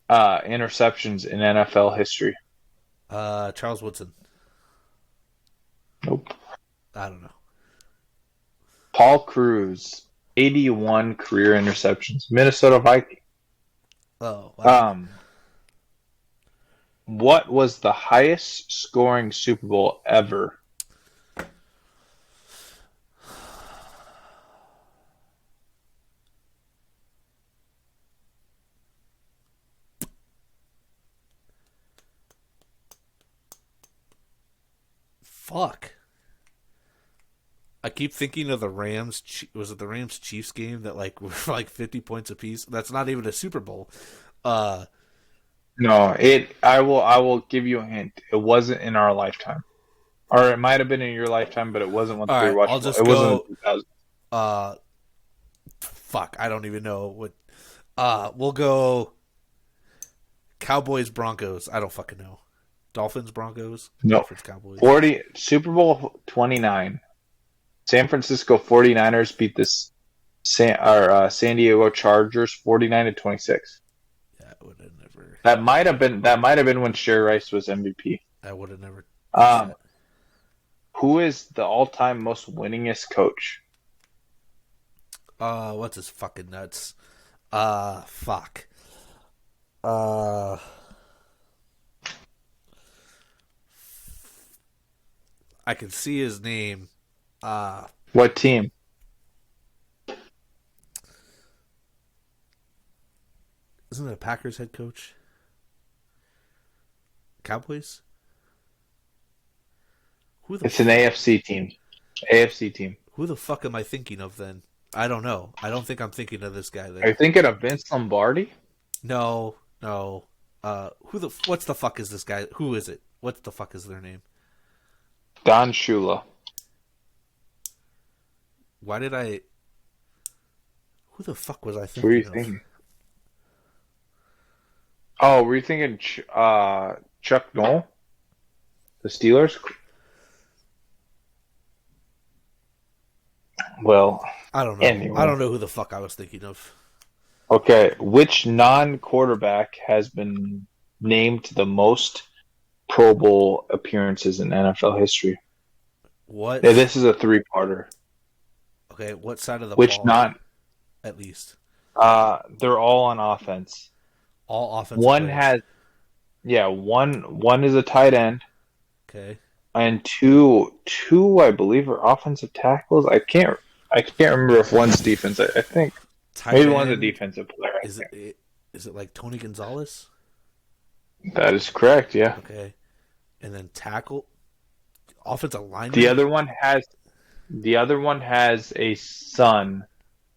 interceptions in NFL history? Charles Woodson. Nope. I don't know. Paul Cruz, 81 career interceptions. Minnesota Vikings. Oh, wow. What was the highest scoring Super Bowl ever? Fuck. I keep thinking of the Rams. Was it the Rams Chiefs game that like were like 50 points apiece? That's not even a Super Bowl. No, I will give you a hint. It wasn't in our lifetime, or it might have been in your lifetime, but it wasn't once we were watching. I'll just it go. Wasn't 2000. Fuck, I don't even know what. We'll go. Cowboys Broncos. I don't fucking know. Dolphins Broncos. No. Dolphins Cowboys. Super Bowl 29. San Francisco 49ers beat the San Diego Chargers 49-26. Yeah, I would have never. That might have been when Sherry Rice was MVP. I would have never. Who is the all-time most winningest coach? What's his fucking nuts? Fuck. I can see his name. What team? Isn't it a Packers head coach? Cowboys? It's an AFC team. AFC team. Who the fuck am I thinking of then? I don't know. I don't think I'm thinking of this guy then. Are you thinking of Vince Lombardi? No. What's the fuck is this guy? Who is it? What the fuck is their name? Don Shula. Why did I... Who the fuck was I thinking Who are you thinking? Oh, were you thinking Chuck Noll, the Steelers. Well, I don't know. I anyway. don't know who the fuck I was thinking of. Okay, which non-quarterback has been named the most Pro Bowl appearances in NFL history? What? Yeah, this is a three-parter. Okay, what side of the Which ball? not? At least They're all on offense. all offensive One players. has, yeah, one is a tight end, Okay. and two I believe are offensive tackles. I can't remember if one's defense. I think Tight maybe one's a end. defensive player. I Is think. it like Tony Gonzalez? That is correct. Yeah. Okay. And then tackle, offensive lineman. The other one has a son.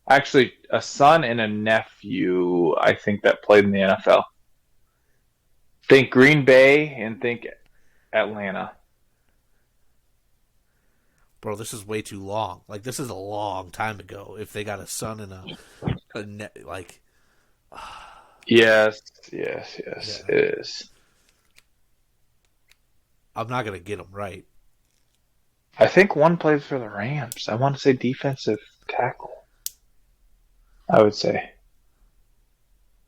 Actually, a son and a nephew, I think, that played in the NFL. Think Green Bay and think Atlanta. Bro, this is way too long. Like, this is a long time ago. If they got a son and like, Yes, Yeah. it is. I'm not gonna get them right. I think one plays for the Rams. I want to say defensive tackle. I would say.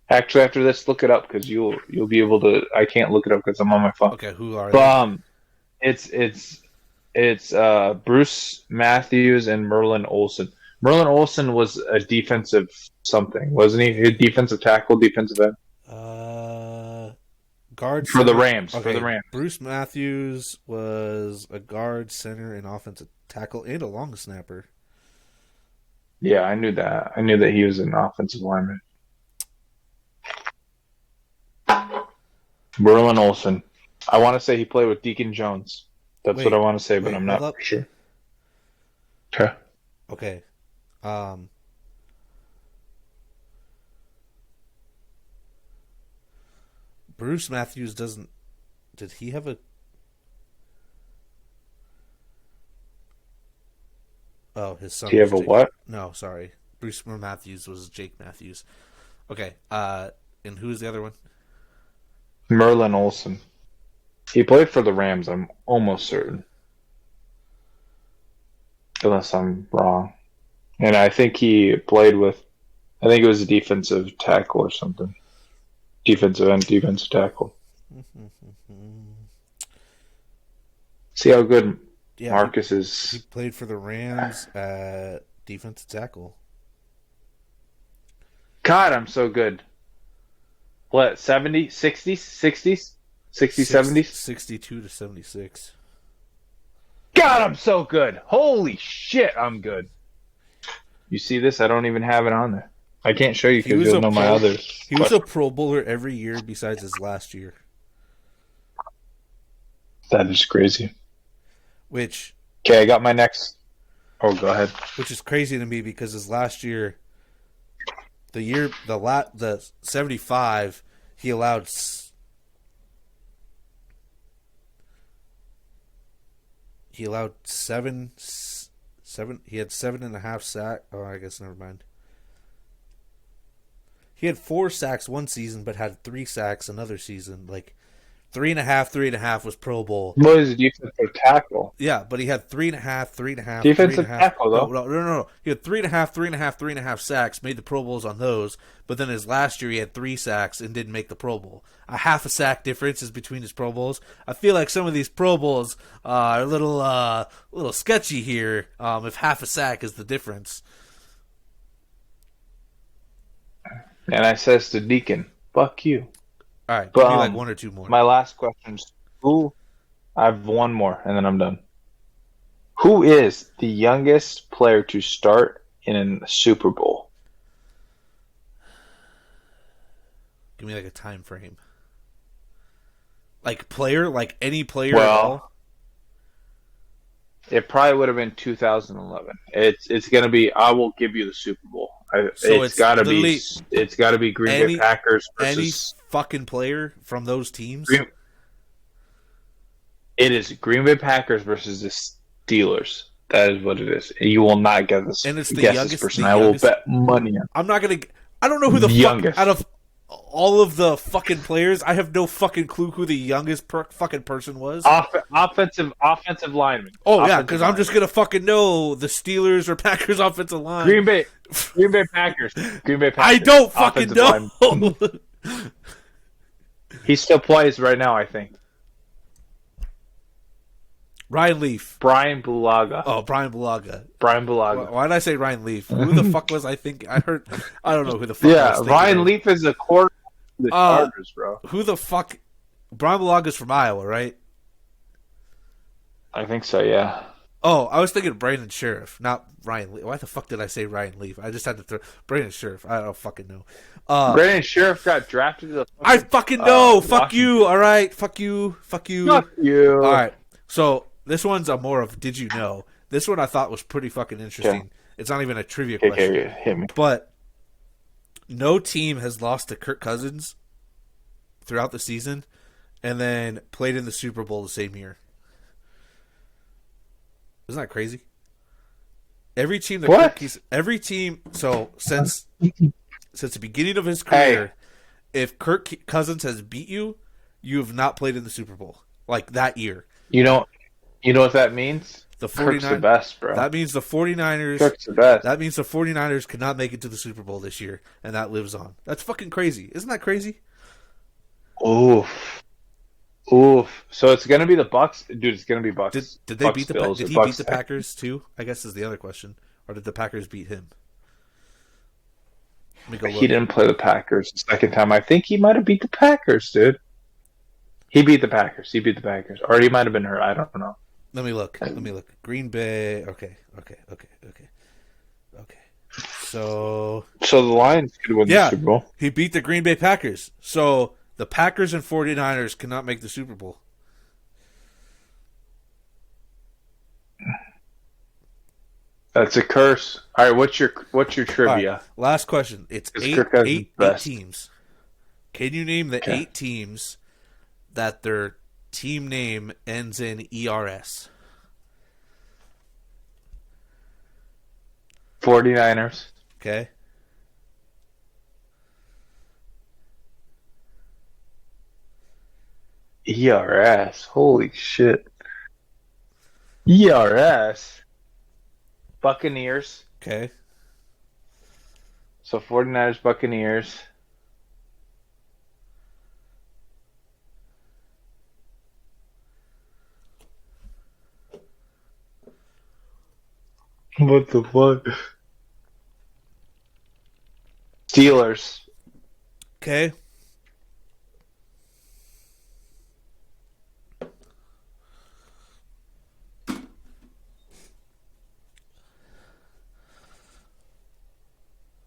Actually, after this, look it up because you'll be able to. I can't look it up because I'm on my phone. Okay, who are But it's Bruce Matthews and Merlin Olsen. Merlin Olsen was a defensive something, wasn't he? A defensive tackle, defensive end they? Guard for the center- Rams. Okay, For the Rams. Bruce Matthews was a guard, center, and offensive tackle, and a long snapper. Yeah, I knew that. I knew that he was an offensive lineman. Merlin Olsen. I want to say he played with Deacon Jones. That's Wait, what I want to say, but wait, I'm hold not up. for sure. Okay. Okay. Bruce Matthews doesn't. Did he have a? Oh, his son. Do you was have a Jake. what? No, sorry. Bruce Matthews was Jake Matthews. Okay. And who is the other one? Merlin Olsen. He played for the Rams, I'm almost certain. Unless I'm wrong. And I think he played with, I think it was a defensive tackle or something. Defensive end, defensive tackle. See how good Yeah, Marcus he is. played for the Rams at defensive tackle. God, I'm so good. What, 70s, 60s, 60s, 60s, 70s? 62 to 76. God, I'm so good. Holy shit, I'm good. You see this? I don't even have it on there. I can't show you He because was you'll a know my pro- others. He was a Pro Bowler every year besides his last year, That is crazy. which Okay, I got my next. Oh, go ahead. is crazy to me because his last year, the 75, he allowed seven. He had 7.5 sacks. Oh, I guess never mind. He had 4 sacks one season, but had 3 sacks another season. Like 3.5 was Pro Bowl. What is defensive tackle? Yeah, but he had 3.5. Defensive 3.5. tackle, though. No. He had 3.5 sacks, made the Pro Bowls on those. But then his last year, he had 3 sacks and didn't make the Pro Bowl. A half a sack difference is between his Pro Bowls. I feel like some of these Pro Bowls are a little sketchy here. If half a sack is the difference. And I says to Deacon, "Fuck you." All right, But, give me like 1 or 2 more. My last question is who? I have one more, and then I'm done. Who is the youngest player to start in a Super Bowl? Give me like a time frame. Like player, like any player at Well, all. it probably would have been 2011. It's gonna be. I will give you the Super Bowl. So It's got to be. literally It's got to be Green any- Bay Packers Any versus. fucking player from those teams. It is Green Bay Packers versus the Steelers. That is what it is. You will not get this. And it's the guess youngest- this person. the I will youngest- bet money on. I'm not gonna. I don't know who the fuck Youngest. out of all of the fucking players, I have no fucking clue who the youngest fucking person was. Offensive lineman. Oh yeah, because I'm just gonna fucking know the Steelers or Packers offensive line. Green Bay Packers. I don't fucking know. He still plays right now, I think. Ryan Leaf. Brian Bulaga. Oh, Brian Bulaga. Why did I say Ryan Leaf? Who the fuck was I thinking? I don't know who the fuck. Yeah, I was Ryan Leaf is a quarter of the Chargers, bro. Who the fuck? Brian Bulaga's from Iowa, right? I think so, yeah. Oh, I was thinking Brandon Sheriff, not Ryan Leaf. Why the fuck did I say Ryan Leaf? I just had to throw Brandon Sheriff. I don't fucking know. Brandon Sheriff got drafted to the I fucking know. Fuck you. All right. Fuck you. Fuck you. All right. So this one's a more of did you know? This one I thought was pretty fucking interesting. Okay. It's not even a trivia question. Hit me. But no team has lost to Kirk Cousins throughout the season and then played in the Super Bowl the same year. Isn't that crazy? Every team so since the beginning of his career, if Kirk Cousins has beat you, you have not played in the Super Bowl. Like that year. You know what that means? The 49ers, Kirk's the best, bro. That means the 49ers. Kirk's the best. That means the 49ers could not make it to the Super Bowl this year, and that lives on. That's fucking crazy. Isn't that crazy? Oof. So it's gonna be the Bucks, dude. It's gonna be Bucks. Did they beat the Bills? Did he beat the Packers too? I guess is the other question. Or did the Packers beat him? Let me go look. He didn't play the Packers the second time. I think he might have beat the Packers, dude. He beat the Packers. Or he might have been hurt. I don't know. Let me look. Green Bay. Okay. So the Lions could win the Super Bowl. He beat the Green Bay Packers. So the Packers and 49ers cannot make the Super Bowl. That's a curse. All right, what's your trivia? Right, last question. It's eight teams. Can you name the 8 teams that their team name ends in ERS? 49ers. Okay. ERS. Holy shit. ERS. Buccaneers. Okay. So 49ers, Buccaneers. What the fuck? Steelers. Okay.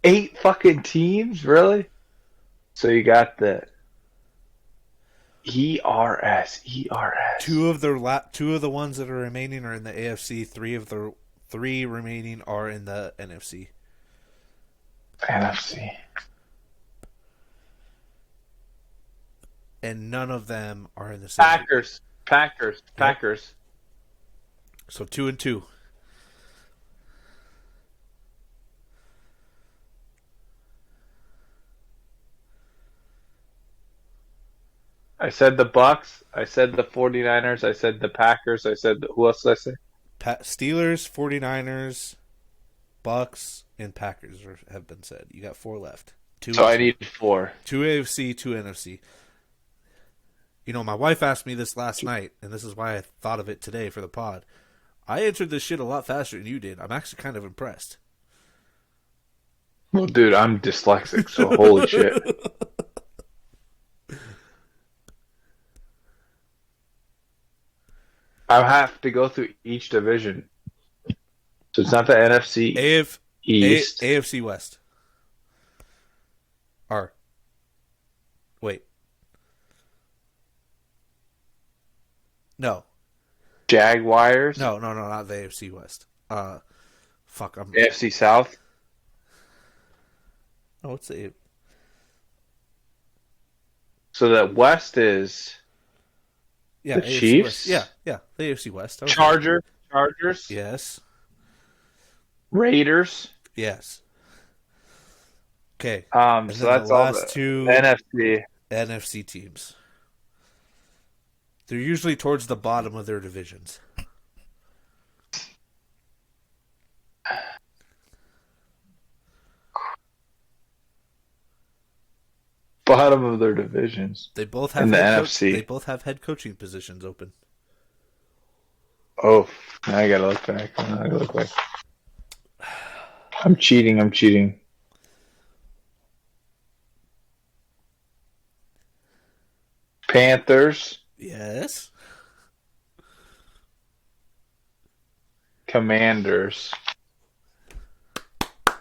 Eight fucking teams, really? So you got the ERS. Two of the ones that are remaining are in the AFC. Three remaining are in the NFC. And none of them are in the same. Packers. So 2 and 2. I said the Bucks. I said the 49ers. I said the Packers. Who else did I say? Steelers, 49ers, Bucks, and Packers have been said. You got 4 left. I need 4. 2 AFC, 2 NFC. You know, my wife asked me this last night, and this is why I thought of it today for the pod. I answered this shit a lot faster than you did. I'm actually kind of impressed. Well, dude, I'm dyslexic, so holy shit. I have to go through each division. So it's not the NFC East. AFC West. Wait. No. Jaguars? No, not the AFC West. AFC South? Oh, what's the... So that West is... Yeah, the AFC Chiefs? West. Yeah, the AFC West. Chargers? Yes. Raiders? Yes. Okay. And So then the that's all last the two NFC. NFC teams. They're usually towards the bottom of their divisions. Bottom of their divisions They both in have the They NFC. both have head coaching positions open. Oh, now I gotta look back. I'm cheating. I'm cheating. Panthers, Yes. Commanders.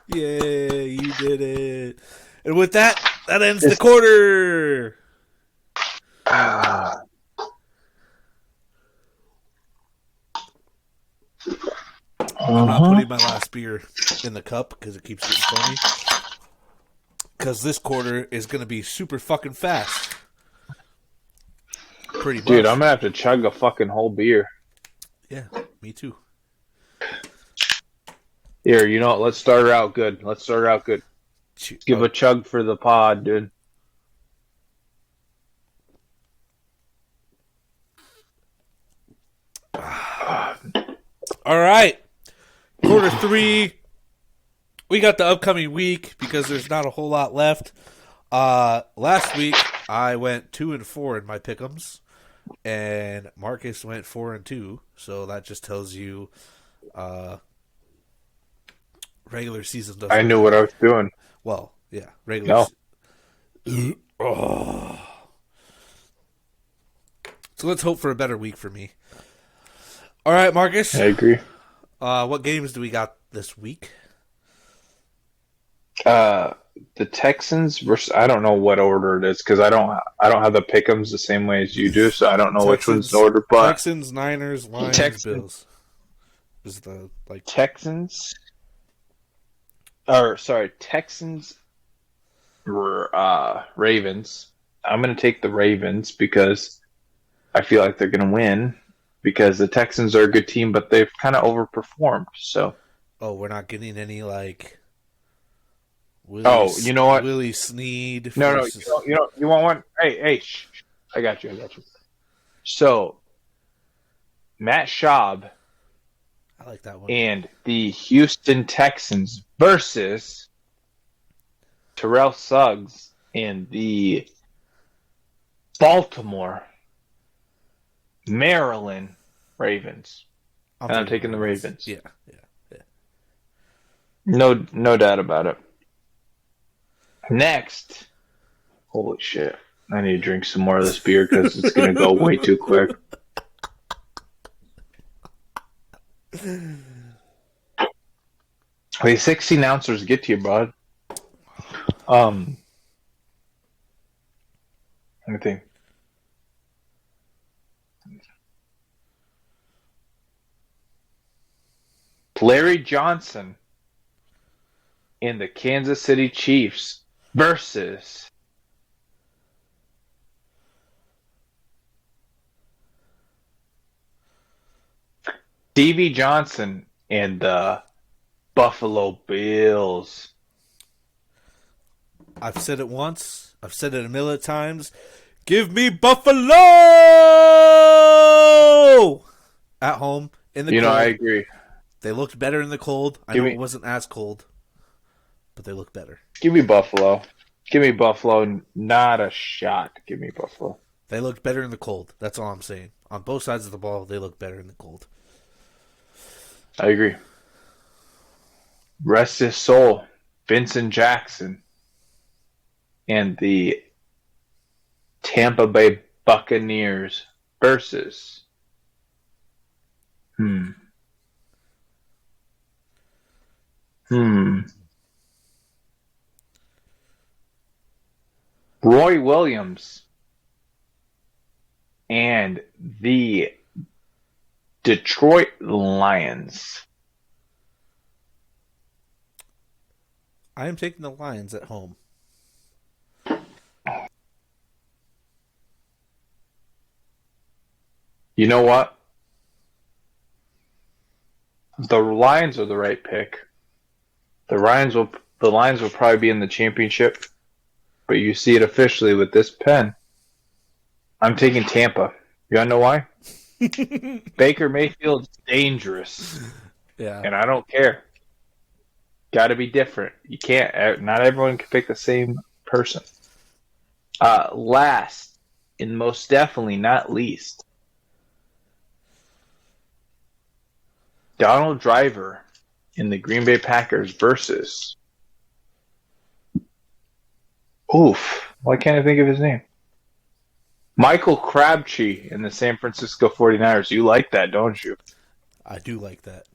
Yeah, you did it. And with that, that ends the quarter. Ah, I'm not putting my last beer in the cup because it keeps getting foamy. Because this quarter is going to be super fucking fast. Pretty much. Dude, I'm gonna have to chug a fucking whole beer. Yeah, me too. Here, you know what? Let's start her out good. Give a chug for the pod, dude. All right. Quarter 3. We got the upcoming week because there's not a whole lot left. Last week I went 2-4 in my pick'ems, and Marcus went 4-2. So that just tells you, regular season doesn't. I knew what I was doing. Well, yeah, regular. No. Oh. So let's hope for a better week for me. All right, Marcus. I agree. What games do we got this week? The Texans versus, I don't know what order it is because I don't have the pick'ems the same way as you do, so I don't know which one's the order. But Texans, Niners, Lions, Bills is the Texans were Ravens. I'm gonna take the Ravens because I feel like they're gonna win because the Texans are a good team, but they've kind of overperformed. So. Oh, we're not getting any You know what? Willie Snead. No, you want one? Hey, shh. I got you. So, Matt Schaub I like that one. and the Houston Texans versus Terrell Suggs and the Baltimore, Maryland Ravens. I'm taking the Ravens. Yeah. No doubt about it. Next, holy shit! I need to drink some more of this beer because it's gonna go way too quick. Wait, 16 ounces get to you, bud. Let me think. Larry Johnson in the Kansas City Chiefs versus Stevie Johnson and the Buffalo Bills. I've said it once. I've said it a million times. Give me Buffalo at home in the cold. I agree. They looked better in the cold. I know it wasn't as cold, but they looked better. Give me Buffalo. Give me Buffalo. Not a shot. Give me Buffalo. They looked better in the cold. That's all I'm saying. On both sides of the ball, they look better in the cold. I agree. Rest his soul, Vincent Jackson and the Tampa Bay Buccaneers versus Roy Williams and the Detroit Lions. I am taking the Lions at home. You know what? The Lions are the right pick. The the Lions will probably be in the championship, but you see it officially with this pen. I'm taking Tampa. You wanna know why? Baker Mayfield's dangerous, Yeah. and I don't care. Got to be different. You can't. Not everyone can pick the same person. Last, and most definitely not least, Donald Driver in the Green Bay Packers versus. Oof! Why can't I think of his name? Michael Crabtree in the San Francisco 49ers. You like that, don't you? I do like that.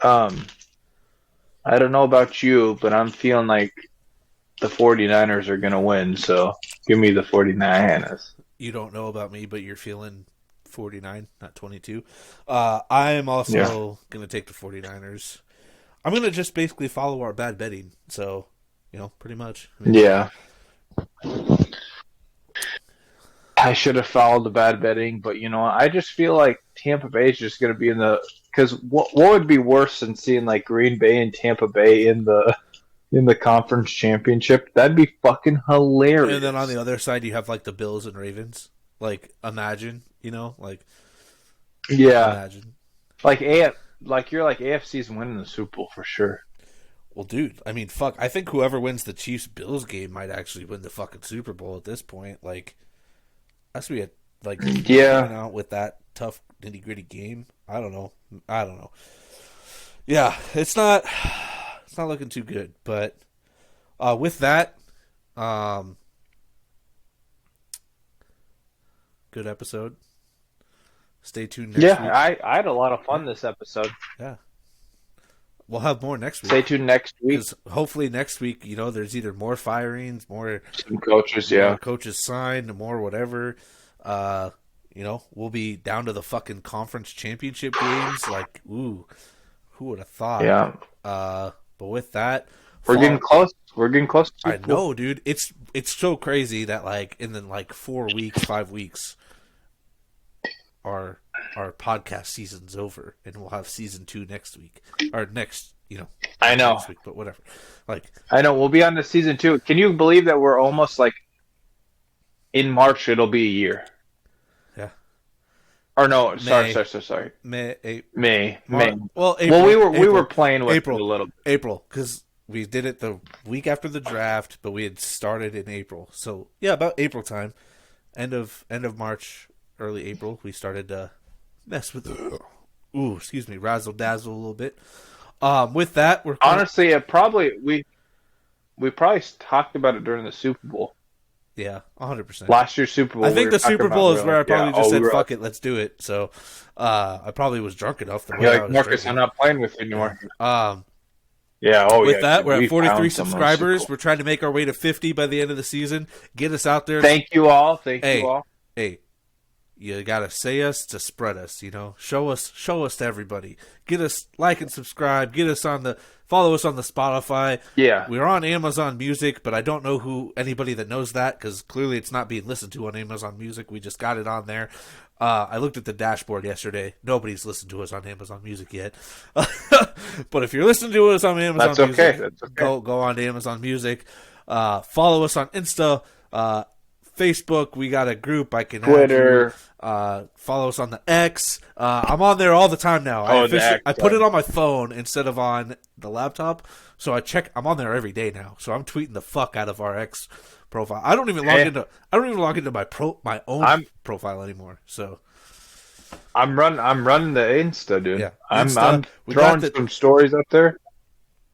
I don't know about you, but I'm feeling like the 49ers are going to win, so give me the 49ers. You don't know about me, but you're feeling 49, not 22. I am also going to take the 49ers. I'm going to just basically follow our bad betting, so, pretty much. Yeah. I should have followed the bad betting, but I just feel like Tampa Bay is just going to be in the. Because what would be worse than seeing like Green Bay and Tampa Bay in the conference championship? That'd be fucking hilarious. And then on the other side, you have like the Bills and Ravens. Like, imagine, imagine. Like you're like AFC's winning the Super Bowl for sure. Well, dude, I mean, fuck. I think whoever wins the Chiefs-Bills game might actually win the fucking Super Bowl at this point. Like, that's be out with that tough nitty-gritty game. I don't know. Yeah, it's not looking too good. But with that, good episode. Stay tuned next week. I had a lot of fun this episode. Yeah. We'll have more next week. Stay tuned next week. Because hopefully next week, there's either more firings, more some coaches, coaches signed, more whatever. We'll be down to the fucking conference championship games. Like, ooh, who would have thought? Yeah. But with that, we're getting close. We're getting close. I know, dude. It's so crazy that like in the 5 weeks, our podcast season's over, and we'll have season 2 next week or next. I know. Next week, but whatever. Like, I know we'll be on to season 2. Can you believe that we're almost like in March? It'll be a year. Yeah. Or no, May. sorry. May. Well, April, we were playing with April it a little bit. April, because we did it the week after the draft, but we had started in April. So yeah, about April time, end of March, early April, we started to mess with razzle dazzle a little bit. With that, we're honestly, we probably talked about it during the Super Bowl. Yeah, 100%. Last year's Super Bowl. I think the Super Bowl is where I probably just said, "Fuck it, let's do it." So, I probably was drunk enough. You're like, Marcus, I'm not playing with you anymore. With that, we're at 43 subscribers. We're trying to make our way to 50 by the end of the season. Get us out there. Thank you all. Hey, you gotta say us to spread us. Show us to everybody. Get us like and subscribe. Follow us on the Spotify. Yeah, we're on Amazon Music, but I don't know anybody that knows that because clearly it's not being listened to on Amazon Music. We just got it on there. I looked at the dashboard yesterday. Nobody's listened to us on Amazon Music yet. But if you're listening to us on Amazon Music, That's okay. Go on to Amazon Music. Follow us on Insta, Facebook. We got a group. I can Twitter. Follow us on the X. I'm on there all the time now. I put it on my phone instead of on the laptop, so I'm on there every day now. So I'm tweeting the fuck out of our X profile. I don't even log into my own profile anymore. So I'm running the Insta, dude. Yeah, I'm throwing some stories up there.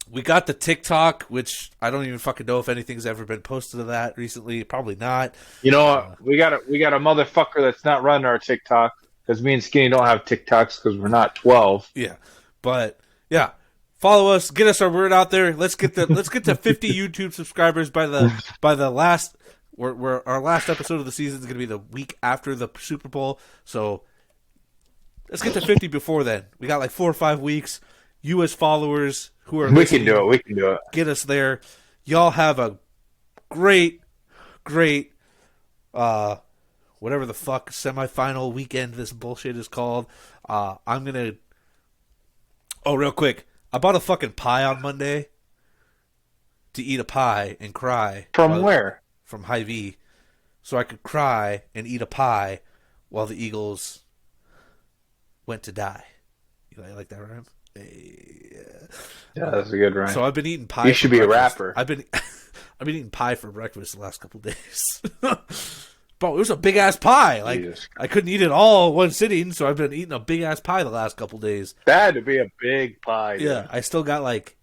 We got the TikTok, which I don't even fucking know if anything's ever been posted to that recently. Probably not. You know what? We got a motherfucker that's not running our TikTok because me and Skinny don't have TikToks because we're not 12. Yeah, but yeah, follow us, get us our word out there. Let's get to 50 YouTube subscribers by the last. Our last episode of the season is going to be the week after the Super Bowl. So let's get to 50 before then. We got like 4 or 5 weeks. You as followers who are listening, we can do it. Get us there. Y'all have a great whatever the fuck semifinal weekend this bullshit is called. Real quick, I bought a fucking pie on Monday to eat a pie and cry. From where? From Hy-Vee. So I could cry and eat a pie while the Eagles went to die. You like that rhyme? Yeah, that's a good rhyme. So I've been eating pie. You should be breakfast. a rapper. I've been eating pie for breakfast the last couple days. Bro, it was a big ass pie. Like Jesus. I couldn't eat it all in one sitting, so I've been eating a big ass pie the last couple days. That had to be a big pie. Yeah, I still got like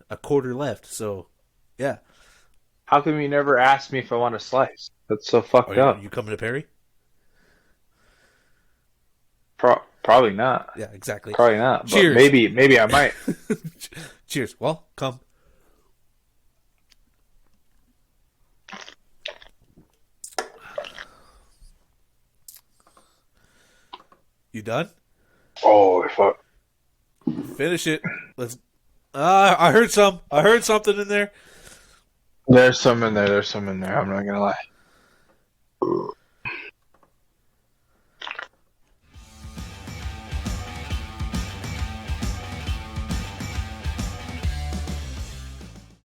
a quarter left. So, yeah. How come you never asked me if I want a slice? That's so fucked up. You coming to Perry? Probably not. Yeah, exactly. Probably not. Cheers. But maybe I might. Cheers. Well, come. You done? Oh, fuck. Finish it. Let's. I heard some. I heard something in there. There's some in there. I'm not gonna lie.